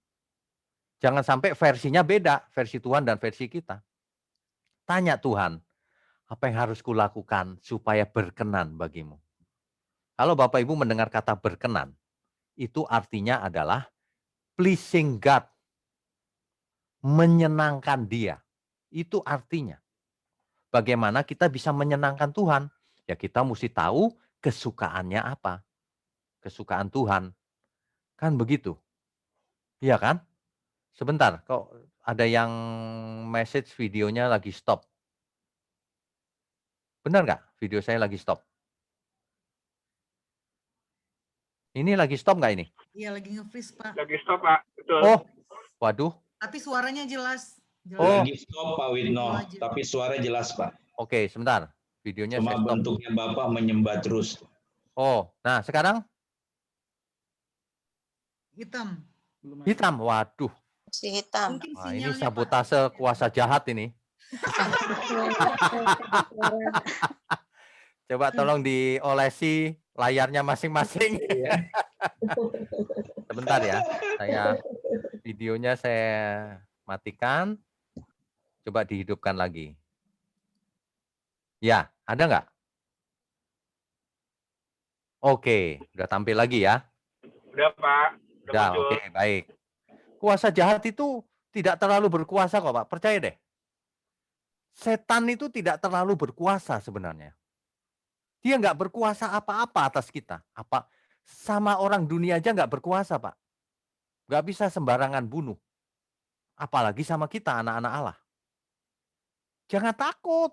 Jangan sampai versinya beda, versi Tuhan dan versi kita. Tanya Tuhan, apa yang harus kulakukan supaya berkenan bagimu? Kalau Bapak Ibu mendengar kata berkenan, itu artinya adalah pleasing God, menyenangkan Dia. Itu artinya. Bagaimana kita bisa menyenangkan Tuhan? Ya kita mesti tahu kesukaannya apa. Kesukaan Tuhan. Kan begitu. Iya kan? Sebentar, kok ada yang message videonya lagi stop. Benar nggak video saya lagi stop? Ini lagi stop nggak ini? Iya, lagi nge-freeze, Pak. Lagi stop, Pak. Betul. Oh, waduh. Tapi suaranya jelas. Oh. Lagi stop Pak Widno, tapi suara jelas Pak. Oke, sebentar. Videonya Cuma saya stop. bentuknya Bapak menyembah terus. Oh, nah sekarang Hitam. hitam. Waduh. Si hitam. Mungkin Wah, ini sinyalnya, sabotase Pak. kuasa jahat ini. Coba tolong diolesi layarnya masing-masing. Sebentar ya, videonya saya matikan. Coba dihidupkan lagi. Ya, ada nggak? Oke, udah tampil lagi ya. Udah Pak, udah Udah, muncul. oke, baik. Kuasa jahat itu tidak terlalu berkuasa kok, Pak. Percaya deh. Setan itu tidak terlalu berkuasa sebenarnya. Dia nggak berkuasa apa-apa atas kita. Sama orang dunia aja nggak berkuasa, Pak. Nggak bisa sembarangan bunuh. Apalagi sama kita, anak-anak Allah. Jangan takut.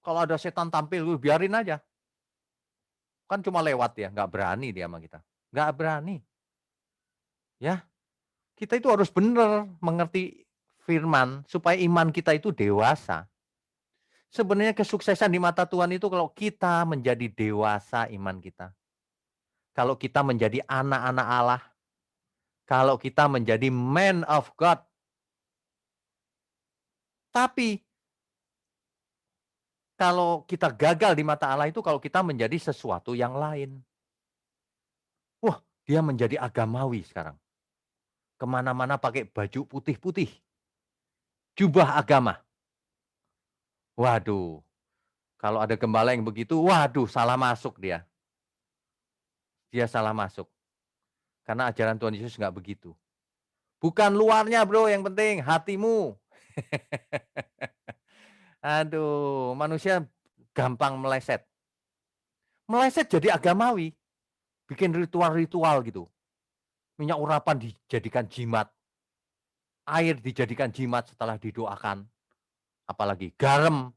Kalau ada setan tampil, biarin aja. Kan cuma lewat ya, nggak berani dia sama kita. Nggak berani. Ya, kita itu harus benar mengerti firman supaya iman kita itu dewasa. Sebenarnya kesuksesan di mata Tuhan itu kalau kita menjadi dewasa iman kita. Kalau kita menjadi anak-anak Allah. Kalau kita menjadi man of God. Tapi kalau kita gagal di mata Allah itu kalau kita menjadi sesuatu yang lain. Wah, dia menjadi agamawi sekarang. Kemana-mana pakai baju putih-putih. Jubah agama. Waduh, kalau ada gembala yang begitu, waduh salah masuk dia. Dia salah masuk. Karena ajaran Tuhan Yesus nggak begitu. Bukan luarnya bro, yang penting hatimu. Aduh, manusia gampang meleset. Meleset jadi agamawi. Bikin ritual-ritual gitu. Minyak urapan dijadikan jimat. Air dijadikan jimat setelah didoakan. Apalagi garam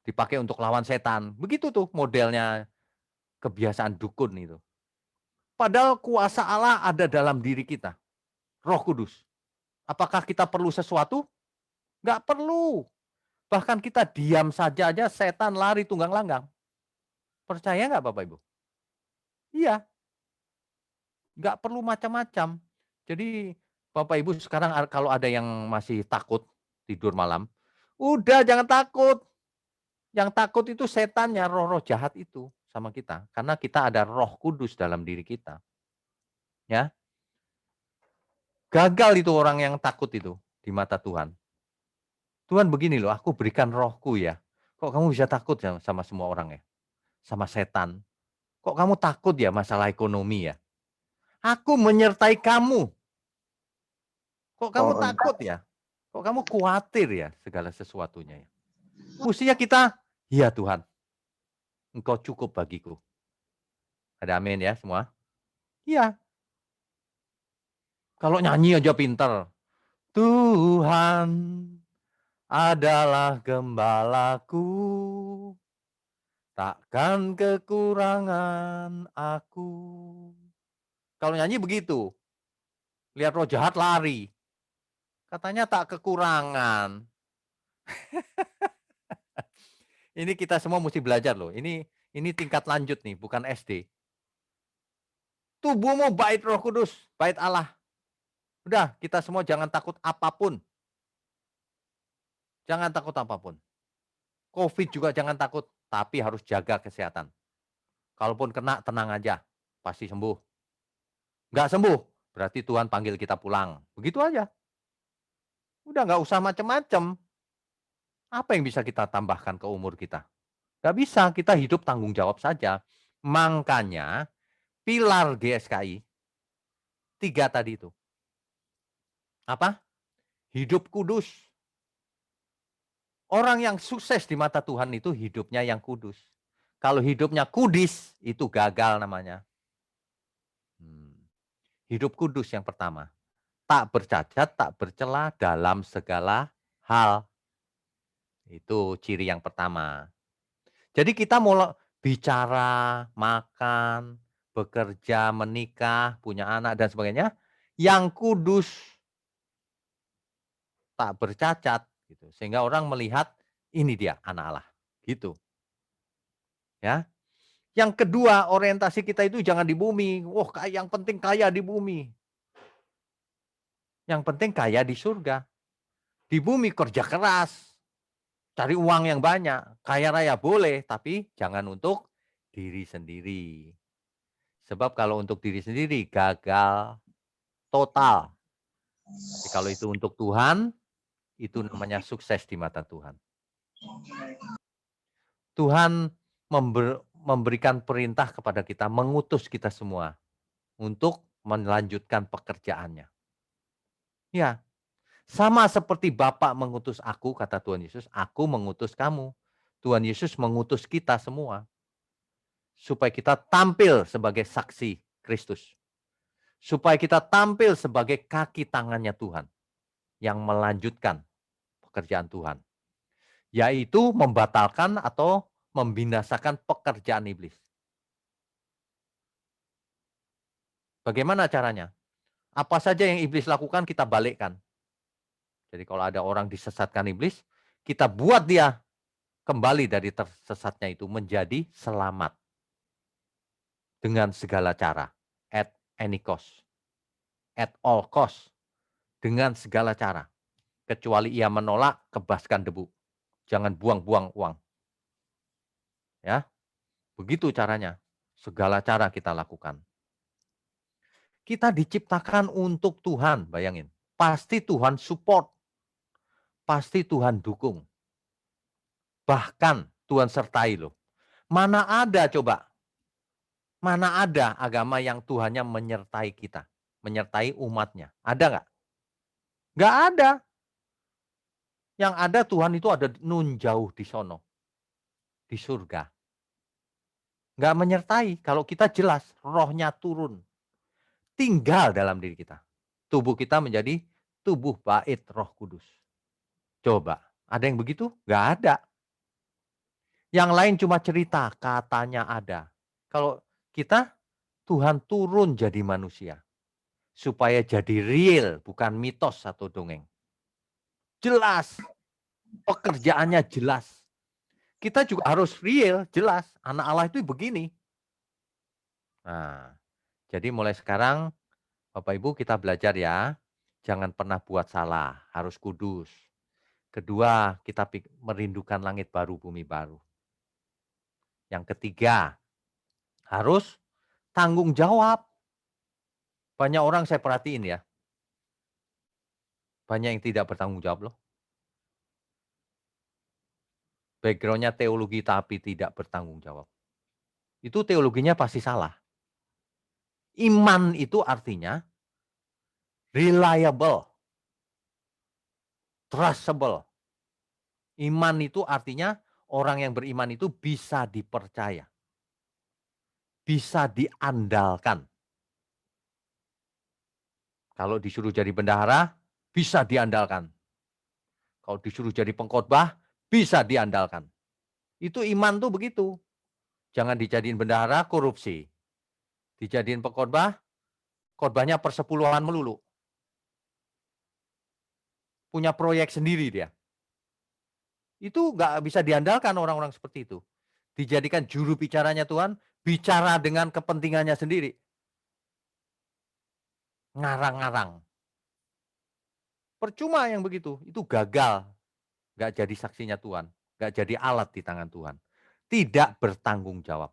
dipakai untuk lawan setan. Begitu tuh modelnya kebiasaan dukun itu. Padahal kuasa Allah ada dalam diri kita. Roh Kudus. Apakah kita perlu sesuatu? Nggak perlu. Bahkan kita diam saja aja setan lari tunggang langgang. Percaya nggak Bapak Ibu? Iya. Nggak perlu macam-macam. Jadi Bapak Ibu sekarang kalau ada yang masih takut tidur malam, udah jangan takut. Yang takut itu setannya, roh-roh jahat itu sama kita. Karena kita ada Roh Kudus dalam diri kita. Ya. Gagal itu orang yang takut itu di mata Tuhan. Tuhan begini loh, aku berikan rohku ya. Kok kamu bisa takut ya sama semua orang ya? Sama setan. Kok kamu takut ya masalah ekonomi ya? Aku menyertai kamu. Kok kamu takut ya? Kok kamu khawatir ya segala sesuatunya ya? Mestinya kita, ya Tuhan, Engkau cukup bagiku. Ada amin ya semua? Iya. Kalau nyanyi aja pinter. Tuhan adalah gembalaku. Takkan kekurangan aku. Kalau nyanyi begitu. Lihat roh jahat lari. Katanya tak kekurangan. Ini kita semua mesti belajar loh. Ini tingkat lanjut nih, bukan SD. Tubuhmu bait Roh Kudus, bait Allah. Udah, kita semua jangan takut apapun. Jangan takut apapun. Covid juga jangan takut, tapi harus jaga kesehatan. Kalaupun kena, tenang aja. Pasti sembuh. Nggak sembuh, berarti Tuhan panggil kita pulang. Begitu aja. Udah nggak usah macam-macam. Apa yang bisa kita tambahkan ke umur kita? Nggak bisa, kita hidup tanggung jawab saja. Makanya pilar GSKI 3 tadi itu. Apa? Hidup kudus. Orang yang sukses di mata Tuhan itu hidupnya yang kudus. Kalau hidupnya kudis, itu gagal namanya. Hidup kudus yang pertama. Tak bercacat, tak bercela dalam segala hal. Itu ciri yang pertama. Jadi kita mau bicara, makan, bekerja, menikah, punya anak, dan sebagainya. Yang kudus, tak bercacat. Gitu. Sehingga orang melihat, ini dia anak Allah. Gitu. Ya. Yang kedua, orientasi kita itu jangan di bumi. Wah, yang penting kaya di bumi. Yang penting kaya di surga. Di bumi kerja keras. Cari uang yang banyak. Kaya raya boleh, tapi jangan untuk diri sendiri. Sebab kalau untuk diri sendiri gagal total. Tapi kalau itu untuk Tuhan, itu namanya sukses di mata Tuhan. Tuhan memberikan perintah kepada kita, mengutus kita semua untuk melanjutkan pekerjaannya. Ya, sama seperti Bapa mengutus aku, kata Tuhan Yesus, aku mengutus kamu. Tuhan Yesus mengutus kita semua supaya kita tampil sebagai saksi Kristus. Supaya kita tampil sebagai kaki tangannya Tuhan yang melanjutkan pekerjaan Tuhan, yaitu membatalkan atau membinasakan pekerjaan iblis. Bagaimana caranya? Apa saja yang iblis lakukan kita balikkan. Jadi kalau ada orang disesatkan iblis, kita buat dia kembali dari tersesatnya itu menjadi selamat dengan segala cara, at any cost, at all cost, dengan segala cara. Kecuali ia menolak, kebaskan debu. Jangan buang-buang uang. Ya, begitu caranya. Segala cara kita lakukan. Kita diciptakan untuk Tuhan, bayangin. Pasti Tuhan support. Pasti Tuhan dukung. Bahkan Tuhan sertai loh. Mana ada coba? Mana ada agama yang Tuhannya menyertai kita? Menyertai umatnya. Ada nggak? Nggak ada. Yang ada Tuhan itu ada nun jauh di sono. Di surga. Nggak menyertai. Kalau kita jelas rohnya turun. Tinggal dalam diri kita. Tubuh kita menjadi tubuh bait Roh Kudus. Coba, ada yang begitu? Nggak ada. Yang lain cuma cerita, katanya ada. Kalau kita, Tuhan turun jadi manusia. Supaya jadi real, bukan mitos atau dongeng. Jelas, pekerjaannya jelas. Kita juga harus real, jelas. Anak Allah itu begini. Nah, jadi mulai sekarang, Bapak Ibu kita belajar ya. Jangan pernah buat salah, harus kudus. Kedua, kita merindukan langit baru, bumi baru. Yang ketiga, harus tanggung jawab. Banyak orang saya perhatiin ya. Banyak yang tidak bertanggung jawab loh. Background-nya teologi tapi tidak bertanggung jawab. Itu teologinya pasti salah. Iman itu artinya reliable, trustable. Iman itu artinya orang yang beriman itu bisa dipercaya. Bisa diandalkan. Kalau disuruh jadi bendahara, bisa diandalkan. Kalau disuruh jadi pengkhotbah, bisa diandalkan. Itu iman tuh begitu. Jangan dijadiin bendahara, korupsi. Dijadiin pengkhotbah, khotbahnya persepuluhan melulu. Punya proyek sendiri dia. Itu nggak bisa diandalkan orang-orang seperti itu. Dijadikan juru bicaranya Tuhan, bicara dengan kepentingannya sendiri. Ngarang-ngarang. Percuma yang begitu, itu gagal. Nggak jadi saksinya Tuhan, nggak jadi alat di tangan Tuhan. Tidak bertanggung jawab.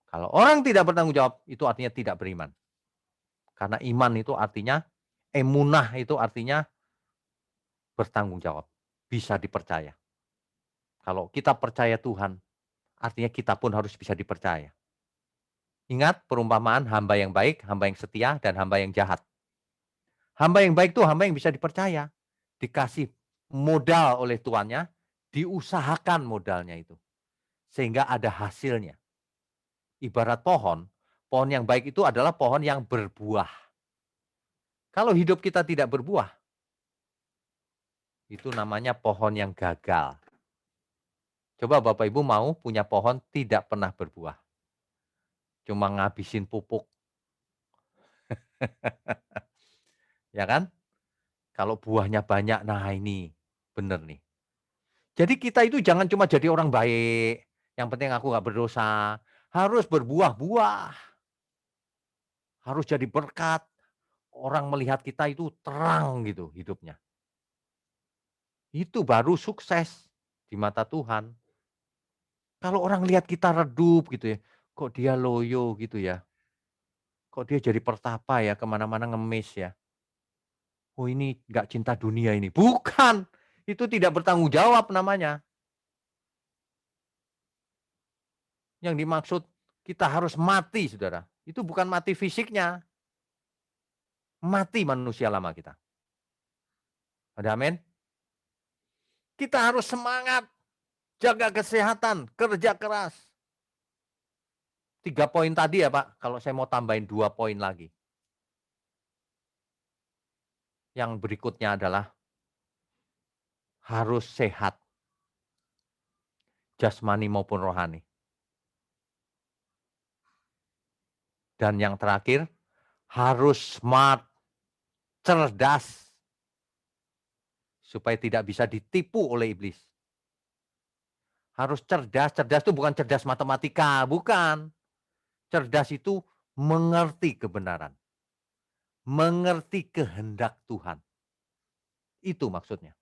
Kalau orang tidak bertanggung jawab, itu artinya tidak beriman. Karena iman itu artinya, emunah itu artinya bertanggung jawab. Bisa dipercaya. Kalau kita percaya Tuhan, artinya kita pun harus bisa dipercaya. Ingat perumpamaan hamba yang baik, hamba yang setia, dan hamba yang jahat. Hamba yang baik itu hamba yang bisa dipercaya. Dikasih modal oleh tuannya, diusahakan modalnya itu. Sehingga ada hasilnya. Ibarat pohon yang baik itu adalah pohon yang berbuah. Kalau hidup kita tidak berbuah, itu namanya pohon yang gagal. Coba Bapak Ibu mau punya pohon tidak pernah berbuah. Cuma ngabisin pupuk. Ya kan? Kalau buahnya banyak, nah ini bener nih. Jadi kita itu jangan cuma jadi orang baik. Yang penting aku nggak berdosa. Harus berbuah-buah. Harus jadi berkat. Orang melihat kita itu terang gitu hidupnya. Itu baru sukses di mata Tuhan. Kalau orang lihat kita redup gitu ya, kok dia loyo gitu ya. Kok dia jadi pertapa ya, kemana-mana ngemis ya. Oh ini nggak cinta dunia ini. Bukan, itu tidak bertanggung jawab namanya. Yang dimaksud kita harus mati saudara. Itu bukan mati fisiknya, mati manusia lama kita. Ada amin? Kita harus semangat, jaga kesehatan, kerja keras. 3 poin tadi ya Pak, kalau saya mau tambahin 2 poin lagi. Yang berikutnya adalah harus sehat, jasmani maupun rohani. Dan yang terakhir, harus smart, cerdas, supaya tidak bisa ditipu oleh iblis. Harus cerdas, cerdas itu bukan cerdas matematika, bukan. Cerdas itu mengerti kebenaran, mengerti kehendak Tuhan. Itu maksudnya.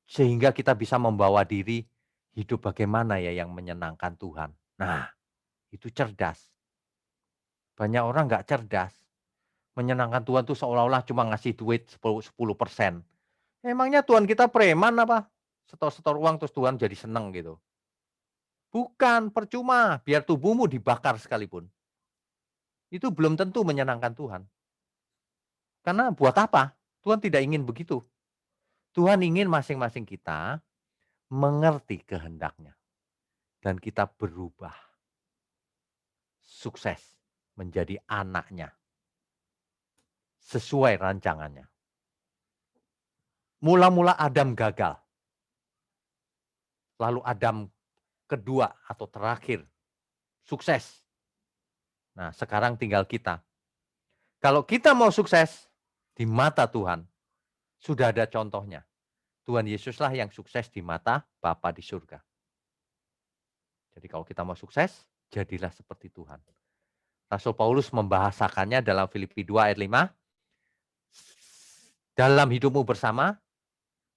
Sehingga kita bisa membawa diri hidup bagaimana ya yang menyenangkan Tuhan. Nah, itu cerdas. Banyak orang nggak cerdas. Menyenangkan Tuhan itu seolah-olah cuma ngasih duit 10%. Emangnya Tuhan kita preman apa? Setor-setor uang terus Tuhan jadi seneng gitu. Bukan, percuma. Biar tubuhmu dibakar sekalipun. Itu belum tentu menyenangkan Tuhan. Karena buat apa? Tuhan tidak ingin begitu. Tuhan ingin masing-masing kita mengerti kehendaknya. Dan kita berubah. Sukses menjadi anaknya. Sesuai rancangannya. Mula-mula Adam gagal. Lalu Adam kedua atau terakhir sukses. Nah, sekarang tinggal kita. Kalau kita mau sukses di mata Tuhan, sudah ada contohnya. Tuhan Yesuslah yang sukses di mata Bapa di surga. Jadi kalau kita mau sukses, jadilah seperti Tuhan. Rasul Paulus membahasakannya dalam Filipi 2 ayat 5. Dalam hidupmu bersama,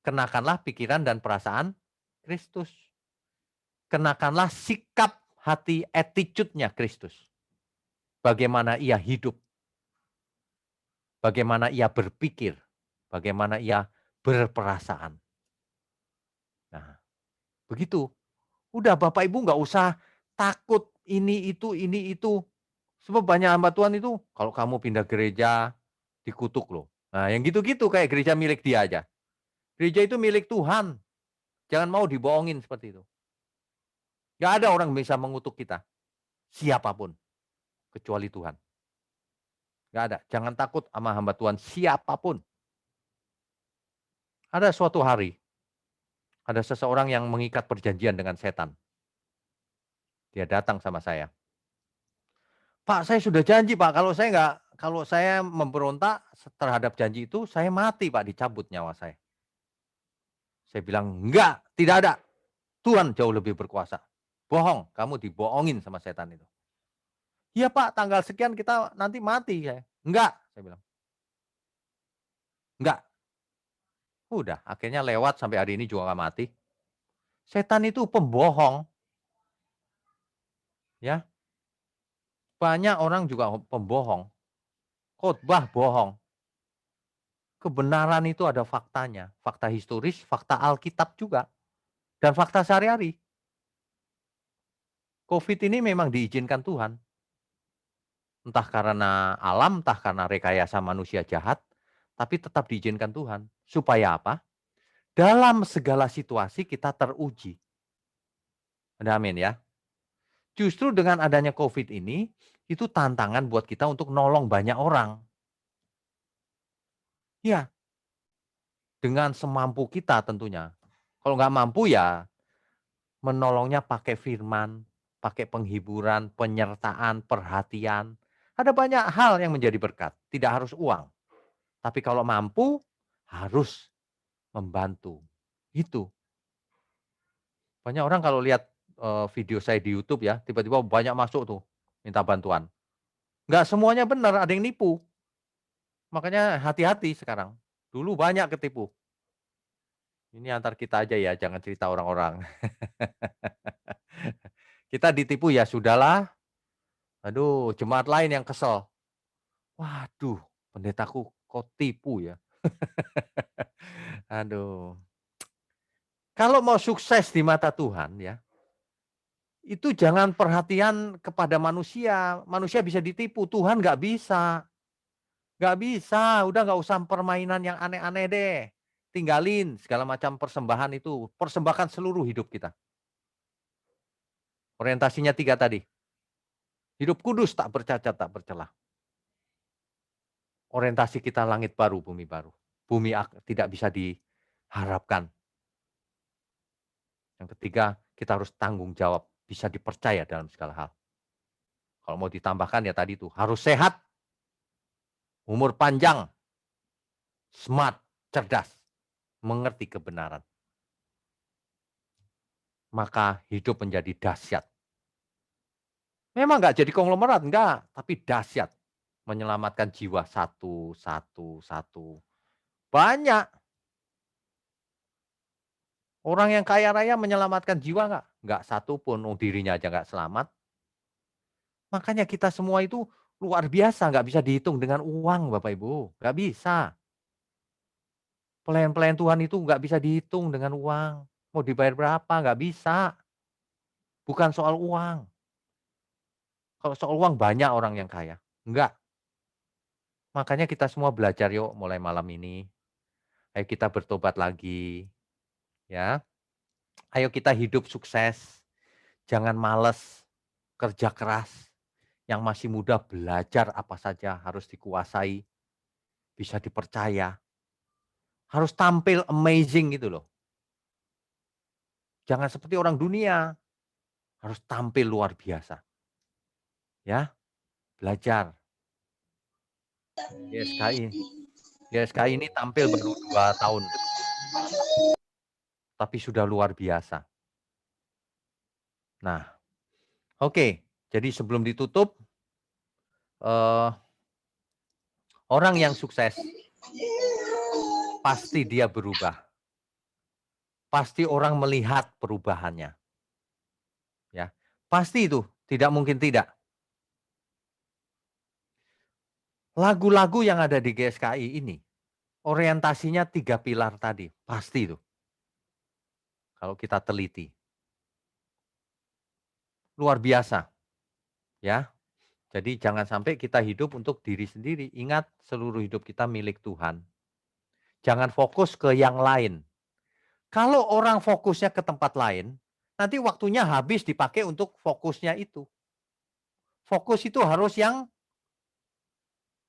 kenakanlah pikiran dan perasaan Kristus. Kenakanlah sikap hati, attitude-nya Kristus. Bagaimana ia hidup. Bagaimana ia berpikir. Bagaimana ia berperasaan. Nah, begitu. Udah Bapak Ibu nggak usah takut ini itu. Sebab banyak hamba Tuhan itu, kalau kamu pindah gereja, dikutuk loh. Nah, yang gitu-gitu kayak gereja milik dia aja. Gereja itu milik Tuhan. Jangan mau dibohongin seperti itu. Gak ada orang bisa mengutuk kita. Siapapun. Kecuali Tuhan. Gak ada. Jangan takut sama hamba Tuhan. Siapapun. Ada suatu hari. Ada seseorang yang mengikat perjanjian dengan setan. Dia datang sama saya. Pak, saya sudah janji Pak. Kalau saya memberontak terhadap janji itu, saya mati Pak. Dicabut nyawa saya. Saya bilang, enggak, tidak ada. Tuhan jauh lebih berkuasa. Bohong, kamu dibohongin sama setan itu. Iya Pak, tanggal sekian kita nanti mati. Enggak, saya bilang. Enggak. Udah, akhirnya lewat sampai hari ini juga gak mati. Setan itu pembohong. Ya. Banyak orang juga pembohong. Khotbah bohong. Kebenaran itu ada faktanya. Fakta historis, fakta Alkitab juga. Dan fakta sehari-hari. COVID ini memang diizinkan Tuhan. Entah karena alam, entah karena rekayasa manusia jahat, tapi tetap diizinkan Tuhan. Supaya apa? Dalam segala situasi kita teruji. Ada amin ya. Justru dengan adanya COVID ini, itu tantangan buat kita untuk nolong banyak orang. Ya, dengan semampu kita tentunya. Kalau nggak mampu ya menolongnya pakai firman, pakai penghiburan, penyertaan, perhatian. Ada banyak hal yang menjadi berkat, tidak harus uang. Tapi kalau mampu, harus membantu. Itu. Banyak orang kalau lihat video saya di YouTube ya, tiba-tiba banyak masuk tuh, minta bantuan. Nggak semuanya benar, ada yang nipu. Makanya hati-hati sekarang. Dulu banyak ketipu. Ini antar kita aja ya, jangan cerita orang-orang. Kita ditipu ya sudahlah. Aduh, jemaat lain yang kesel. Waduh, pendetaku kok tipu ya. Aduh. Kalau mau sukses di mata Tuhan ya, itu jangan perhatian kepada manusia. Manusia bisa ditipu, Tuhan nggak bisa. Nggak bisa, udah nggak usah permainan yang aneh-aneh deh. Tinggalin segala macam persembahan itu. Persembahkan seluruh hidup kita. Orientasinya 3 tadi. Hidup kudus, tak bercacat, tak bercelah. Orientasi kita langit baru, bumi baru. Bumi tidak bisa diharapkan. Yang ketiga, kita harus tanggung jawab, bisa dipercaya dalam segala hal. Kalau mau ditambahkan ya tadi itu, harus sehat, umur panjang, smart, cerdas, mengerti kebenaran. Maka hidup menjadi dahsyat. Memang nggak jadi konglomerat, enggak, tapi dahsyat. Menyelamatkan jiwa satu. Banyak. Orang yang kaya raya menyelamatkan jiwa nggak? Nggak satu pun, dirinya aja nggak selamat. Makanya kita semua itu luar biasa, nggak bisa dihitung dengan uang Bapak Ibu, nggak bisa. Pelayan-pelayan Tuhan itu nggak bisa dihitung dengan uang. Mau dibayar berapa, nggak bisa. Bukan soal uang. Kalau soal uang banyak orang yang kaya, enggak. Makanya kita semua belajar yuk mulai malam ini. Ayo kita bertobat lagi, ya. Ayo kita hidup sukses, jangan males, kerja keras. Yang masih muda belajar apa saja harus dikuasai, bisa dipercaya. Harus tampil amazing gitu loh. Jangan seperti orang dunia, harus tampil luar biasa. Ya, belajar. GSKI ini tampil baru 2 tahun. Tapi sudah luar biasa. Nah, oke. Jadi sebelum ditutup, orang yang sukses pasti dia berubah. Pasti orang melihat perubahannya. Ya, pasti itu, tidak mungkin tidak. Lagu-lagu yang ada di GSKI ini, orientasinya 3 pilar tadi, pasti itu. Kalau kita teliti. Luar biasa. Ya. Jadi jangan sampai kita hidup untuk diri sendiri. Ingat, seluruh hidup kita milik Tuhan. Jangan fokus ke yang lain. Kalau orang fokusnya ke tempat lain, nanti waktunya habis dipakai untuk fokusnya itu. Fokus itu harus yang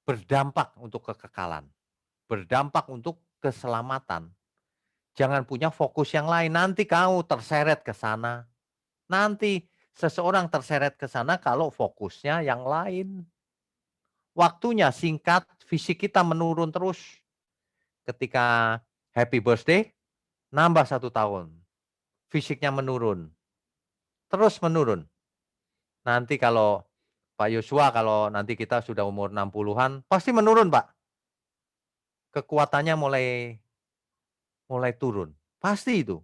berdampak untuk kekekalan. Berdampak untuk keselamatan. Jangan punya fokus yang lain. Nanti kamu terseret ke sana. Nanti seseorang terseret ke sana kalau fokusnya yang lain. Waktunya singkat, fisik kita menurun terus. Ketika happy birthday, nambah 1 tahun. Fisiknya menurun. Terus menurun. Nanti kalau Pak Yosua, kalau nanti kita sudah umur 60-an, pasti menurun Pak. Kekuatannya mulai turun. Pasti itu.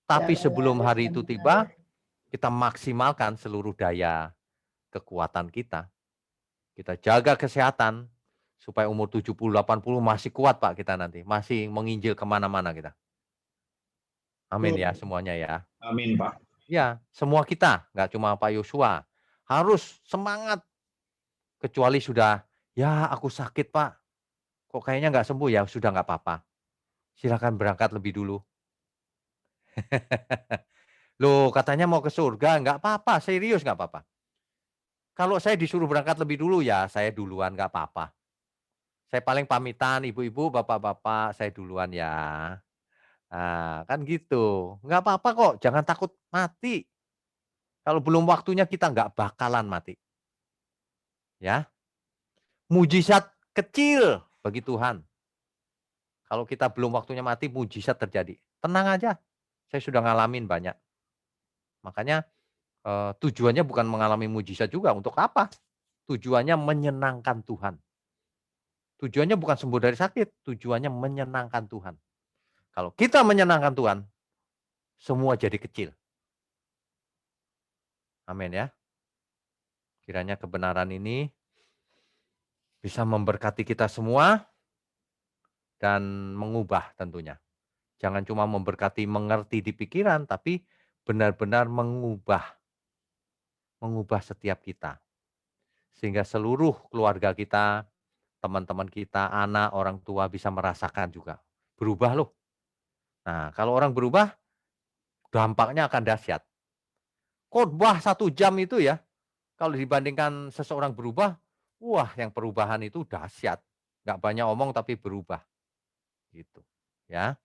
Tapi sebelum hari itu tiba, kita maksimalkan seluruh daya kekuatan kita. Kita jaga kesehatan, supaya umur 70-80 masih kuat Pak kita nanti. Masih menginjil kemana-mana kita. Amin ya semuanya ya. Amin Pak. Ya, semua kita, nggak cuma Pak Yosua. Harus semangat. Kecuali sudah, ya aku sakit Pak. Kok kayaknya nggak sembuh ya, sudah nggak apa-apa. Silakan berangkat lebih dulu. Loh katanya mau ke surga, nggak apa-apa, serius nggak apa-apa. Kalau saya disuruh berangkat lebih dulu ya saya duluan nggak apa-apa. Saya paling pamitan ibu-ibu, bapak-bapak saya duluan ya. Nah, kan gitu. Nggak apa-apa kok, jangan takut mati. Kalau belum waktunya kita nggak bakalan mati. Ya, mujizat kecil bagi Tuhan. Kalau kita belum waktunya mati, mujizat terjadi. Tenang aja, saya sudah ngalamin banyak. Makanya tujuannya bukan mengalami mujizat juga. Untuk apa? Tujuannya menyenangkan Tuhan. Tujuannya bukan sembuh dari sakit, tujuannya menyenangkan Tuhan. Kalau kita menyenangkan Tuhan, semua jadi kecil. Amin ya. Kiranya kebenaran ini bisa memberkati kita semua dan mengubah tentunya. Jangan cuma memberkati mengerti di pikiran, tapi benar-benar mengubah setiap kita. Sehingga seluruh keluarga kita, teman-teman kita, anak, orang tua bisa merasakan juga. Berubah loh. Nah, kalau orang berubah, dampaknya akan dahsyat. Khotbah 1 jam itu ya, kalau dibandingkan seseorang berubah, wah yang perubahan itu dahsyat. Nggak banyak omong tapi berubah. Gitu. Ya,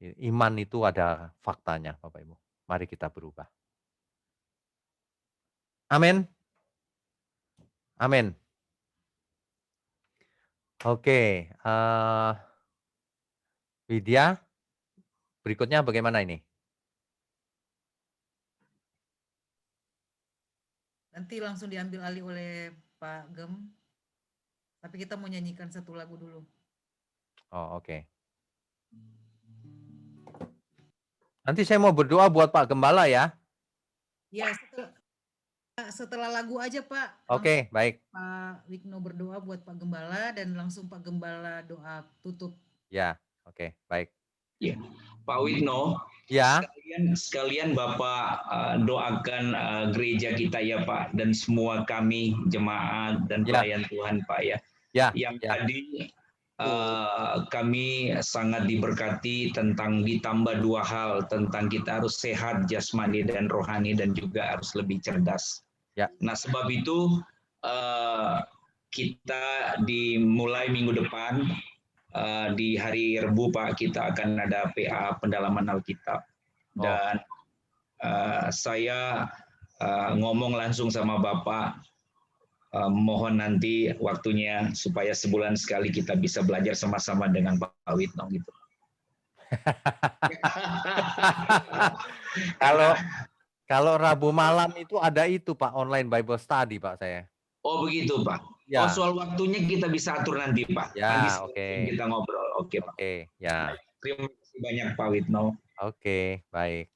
iman itu ada faktanya Bapak Ibu. Mari kita berubah. Amin. Amin. Oke, Widya, berikutnya bagaimana ini? Nanti langsung diambil alih oleh Pak Gem. Tapi kita mau nyanyikan satu lagu dulu. Oh, oke. Nanti saya mau berdoa buat Pak Gembala ya. Ya, setelah lagu aja Pak. Oke, baik. Pak Wigno berdoa buat Pak Gembala dan langsung Pak Gembala doa tutup. Ya, oke, baik. Ya, Pak Wigno, Ya, sekalian Bapak doakan gereja kita ya Pak, dan semua kami jemaat dan Ya. pelayan Tuhan Pak ya. ya, Yang ya. tadi kami sangat diberkati tentang ditambah 2 hal, tentang kita harus sehat jasmani dan rohani dan juga harus lebih cerdas. Ya. Nah sebab itu kita dimulai minggu depan di hari Rabu Pak, kita akan ada PA pendalaman Alkitab. Dan saya ngomong langsung sama Bapak, mohon nanti waktunya supaya sebulan sekali kita bisa belajar sama-sama dengan Pak Witno gitu. Kalau Rabu malam itu ada itu Pak, online Bible study Pak saya. Oh begitu Pak. Ya. Oh soal waktunya kita bisa atur nanti Pak. Ya, nanti oke. kita ngobrol. Oke Pak. Oke, ya. Terima kasih banyak Pak Witno. Oke, baik.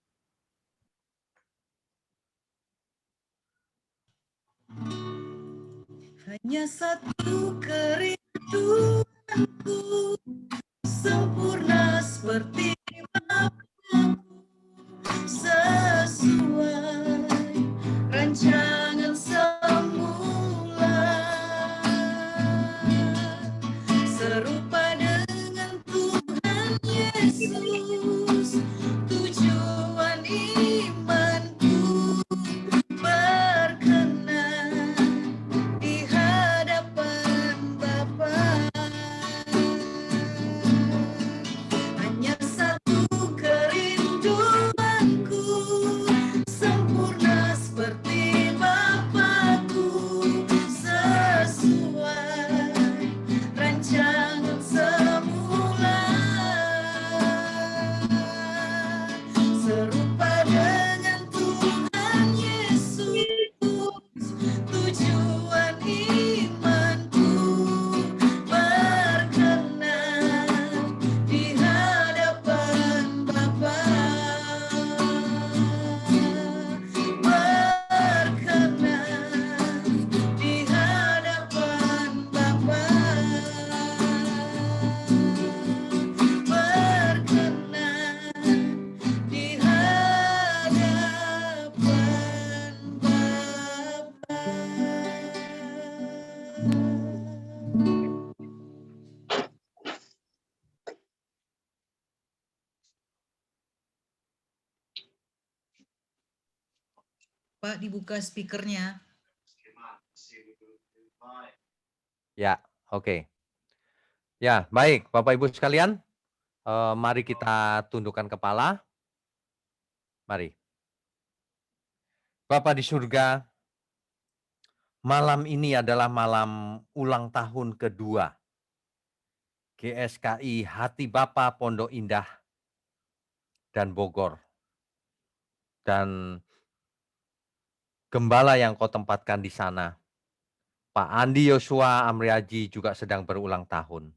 Hanya satu kerinduanku, sempurna seperti Bapa-Ku, sesuai rancangan semula, serupa dengan Tuhan Yesus, tujuan imanku berkenan di hadapan Bapa. Hanya satu kerinduanku, sempurna seperti Bapa-Ku, sesuai rancangan semula, serupa dengan Tuhan Yesus, tujuan imanku berkenan di hadapan Bapa, berkenan di hadapan Bapa, berkenan di hadapan Pak, dibuka speakernya. Ya, oke. Ya, baik Bapak Ibu sekalian, mari kita tundukkan kepala. Mari. Bapa di surga, malam ini adalah malam ulang tahun kedua GSKI Hati Bapa Pondok Indah dan Bogor. Dan gembala yang kau tempatkan di sana, Pak Andi Yosua Amriaji juga sedang berulang tahun.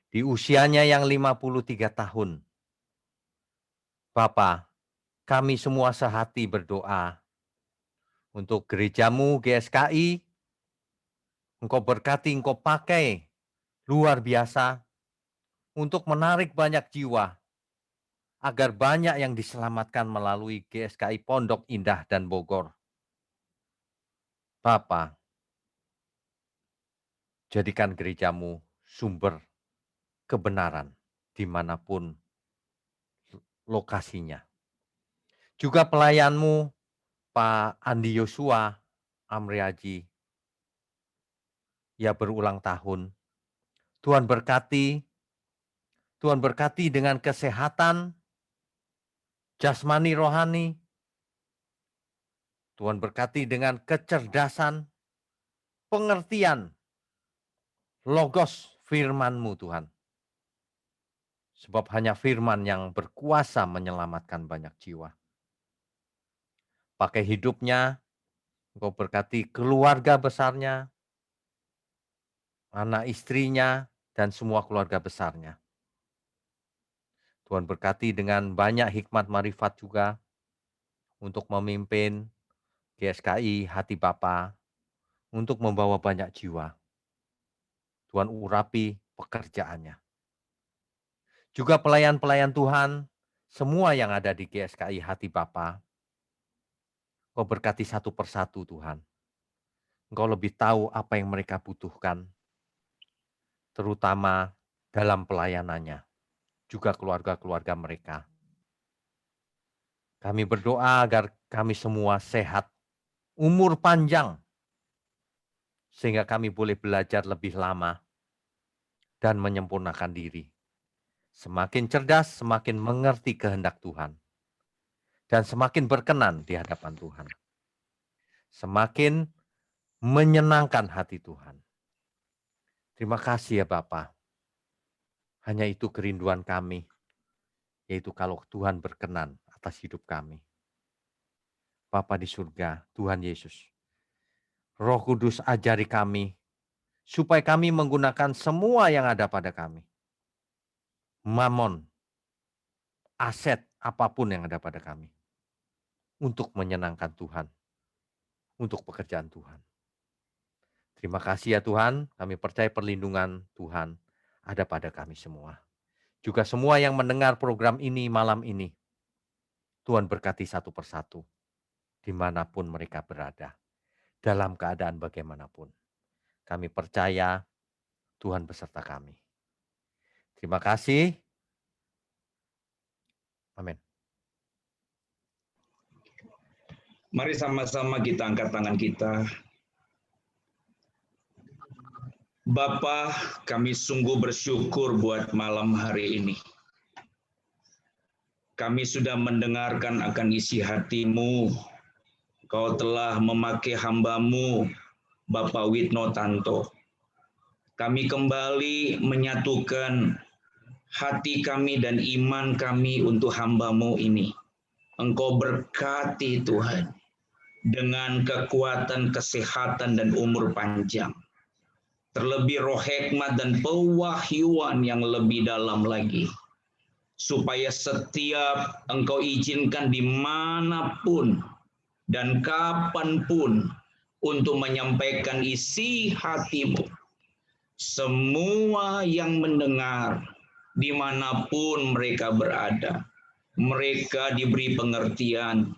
Di usianya yang 53 tahun. Bapa, kami semua sehati berdoa untuk gerejamu GSKI, Engkau berkati, Engkau pakai luar biasa untuk menarik banyak jiwa agar banyak yang diselamatkan melalui GSKI Pondok Indah dan Bogor. Bapa, jadikan gerejamu sumber kebenaran dimanapun lokasinya. Juga pelayanmu, Pak Andi Yosua Amriaji, ia berulang tahun. Tuhan berkati dengan kesehatan jasmani rohani. Tuhan berkati dengan kecerdasan, pengertian, logos firman-Mu Tuhan. Sebab hanya firman yang berkuasa menyelamatkan banyak jiwa. Pakai hidupnya, Engkau berkati keluarga besarnya, anak istrinya, dan semua keluarga besarnya. Tuhan berkati dengan banyak hikmat marifat juga untuk memimpin GSKI Hati Bapa, untuk membawa banyak jiwa. Tuhan urapi pekerjaannya. Juga pelayan-pelayan Tuhan, semua yang ada di GSKI Hati Bapa, Engkau berkati satu persatu Tuhan. Engkau lebih tahu apa yang mereka butuhkan, terutama dalam pelayanannya, juga keluarga-keluarga mereka. Kami berdoa agar kami semua sehat, umur panjang, sehingga kami boleh belajar lebih lama dan menyempurnakan diri. Semakin cerdas, semakin mengerti kehendak Tuhan. Dan semakin berkenan di hadapan Tuhan. Semakin menyenangkan hati Tuhan. Terima kasih ya Bapa. Hanya itu kerinduan kami, yaitu kalau Tuhan berkenan atas hidup kami. Bapa di surga, Tuhan Yesus, Roh Kudus ajari kami, supaya kami menggunakan semua yang ada pada kami. Mamon, aset apapun yang ada pada kami. Untuk menyenangkan Tuhan, untuk pekerjaan Tuhan. Terima kasih ya Tuhan, kami percaya perlindungan Tuhan ada pada kami semua. Juga semua yang mendengar program ini malam ini, Tuhan berkati satu persatu, dimanapun mereka berada, dalam keadaan bagaimanapun. Kami percaya Tuhan beserta kami. Terima kasih. Amin. Mari sama-sama kita angkat tangan kita. Bapa, kami sungguh bersyukur buat malam hari ini. Kami sudah mendengarkan akan isi hati-Mu. Kau telah memakai hamba-Mu, Bapak Witno Tanto. Kami kembali menyatukan hati kami dan iman kami untuk hamba-Mu ini. Engkau berkati Tuhan dengan kekuatan, kesehatan, dan umur panjang. Terlebih roh hikmat dan pewahyuan yang lebih dalam lagi. Supaya setiap Engkau izinkan dimanapun dan kapanpun untuk menyampaikan isi hati-Mu. Semua yang mendengar dimanapun mereka berada. Mereka diberi pengertian,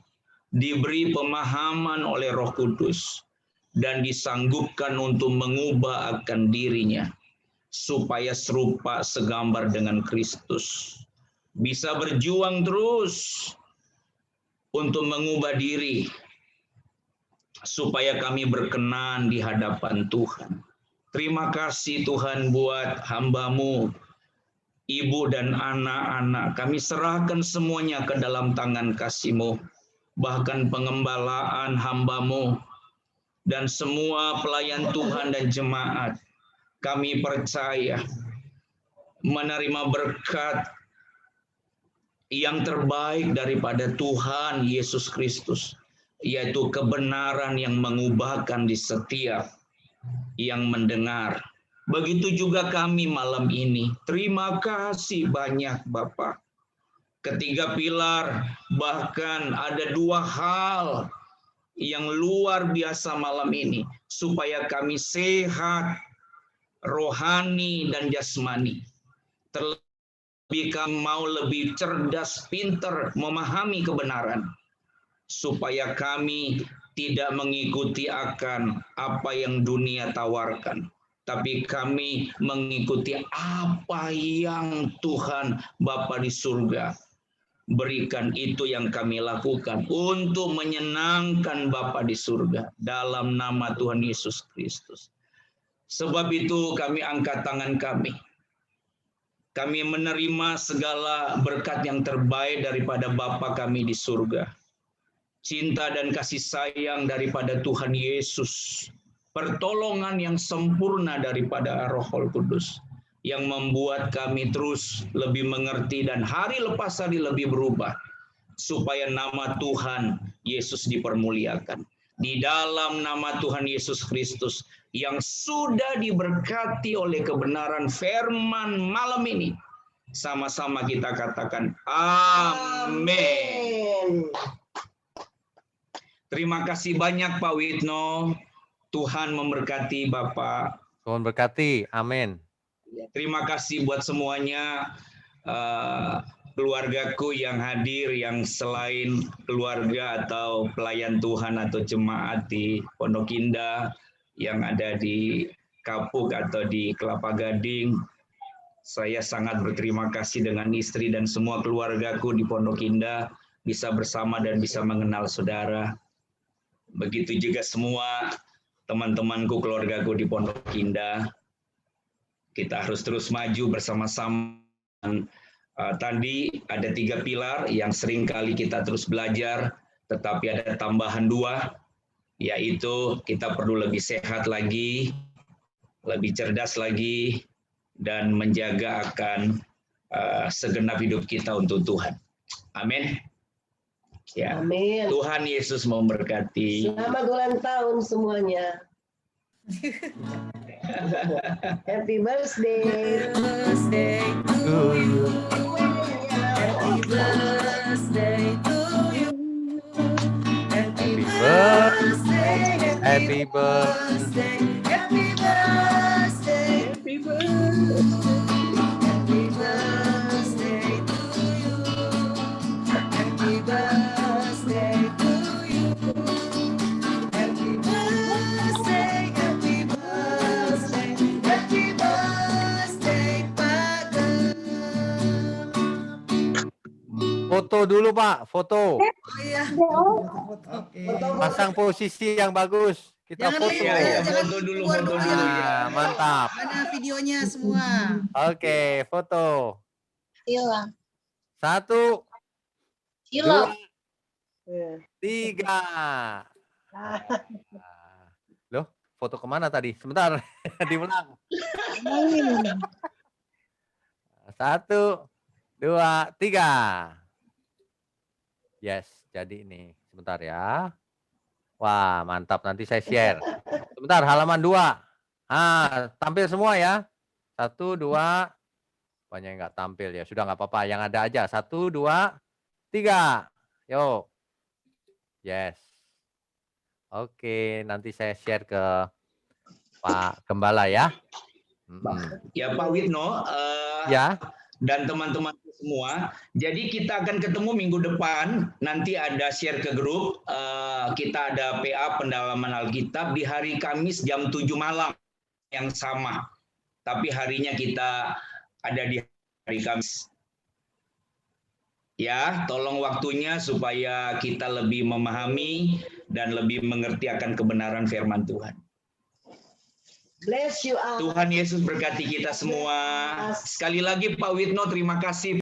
diberi pemahaman oleh Roh Kudus, dan disanggupkan untuk mengubah akan dirinya, supaya serupa segambar dengan Kristus. Bisa berjuang terus untuk mengubah diri, supaya kami berkenan di hadapan Tuhan. Terima kasih Tuhan buat hamba-Mu, ibu dan anak-anak. Kami serahkan semuanya ke dalam tangan kasih-Mu. Bahkan pengembalaan hamba-Mu, dan semua pelayan Tuhan dan jemaat, kami percaya menerima berkat yang terbaik daripada Tuhan Yesus Kristus, yaitu kebenaran yang mengubahkan di setiap yang mendengar. Begitu juga kami malam ini. Terima kasih banyak Bapak. Ketiga pilar, bahkan ada 2 hal yang luar biasa malam ini, supaya kami sehat, rohani dan jasmani. kami mau lebih cerdas, pintar, memahami kebenaran, supaya kami tidak mengikuti akan apa yang dunia tawarkan, tapi kami mengikuti apa yang Tuhan Bapa di surga berikan. Itu yang kami lakukan untuk menyenangkan Bapa di surga dalam nama Tuhan Yesus Kristus. Sebab itu kami angkat tangan kami. Kami menerima segala berkat yang terbaik daripada Bapa kami di surga. Cinta dan kasih sayang daripada Tuhan Yesus. Pertolongan yang sempurna daripada Roh Kudus. Yang membuat kami terus lebih mengerti dan hari lepas hari lebih berubah. Supaya nama Tuhan Yesus dipermuliakan. Di dalam nama Tuhan Yesus Kristus yang sudah diberkati oleh kebenaran firman malam ini. Sama-sama kita katakan amin. Terima kasih banyak Pak Witno. Tuhan memberkati Bapak. Tuhan berkati. Amin. Terima kasih buat semuanya, keluargaku yang hadir, yang selain keluarga atau pelayan Tuhan atau jemaat di Pondok Indah, yang ada di Kapuk atau di Kelapa Gading. Saya sangat berterima kasih dengan istri dan semua keluargaku di Pondok Indah, bisa bersama dan bisa mengenal saudara. Begitu juga semua teman-temanku, keluargaku di Pondok Indah. Kita harus terus maju bersama-sama. Tadi ada 3 pilar yang sering kali kita terus belajar, tetapi ada tambahan 2, yaitu kita perlu lebih sehat lagi, lebih cerdas lagi, dan menjaga akan segenap hidup kita untuk Tuhan. Amin. Ya. Amin. Tuhan Yesus memberkati. Selamat ulang tahun semuanya. Happy birthday. Birthday to you. Happy birthday to you. Happy birthday. Happy birthday. Happy birthday. Happy birthday. Happy birthday to you. Happy birthday to you. Happy birthday, happy birthday, happy birthday, Pak Gem. Foto dulu Pak, foto. Oh iya. Oke. Pasang posisi yang bagus. Kita Jangan foto. lupa, Ya, jangan foto dulu, keluar foto dulu dulu. ya. Nah, mantap. Mana videonya semua? Oke, foto. Hilang. 1, 2, Hilang. Ya. 3. Loh, foto kemana tadi? Sebentar, diulang. 1, 2, 3. Yes, jadi ini. Sebentar ya. Wah, mantap. Nanti saya share. Sebentar, halaman 2. Tampil semua ya. 1, 2. Banyak yang nggak tampil ya. Sudah nggak apa-apa. Yang ada aja. 1, 2, 3. Yuk. Yes. Oke, nanti saya share ke Pak Gembala ya. Ya Pak Witno, Ya. dan teman-teman semua. Jadi kita akan ketemu minggu depan. Nanti ada share ke grup. Kita ada PA pendalaman Alkitab di hari Kamis jam 7 malam yang sama. Tapi harinya kita ada di hari Kamis. Ya, tolong waktunya supaya kita lebih memahami dan lebih mengerti akan kebenaran firman Tuhan. Bless you all. Tuhan Yesus berkati kita semua. Sekali lagi Pak Witno, terima kasih.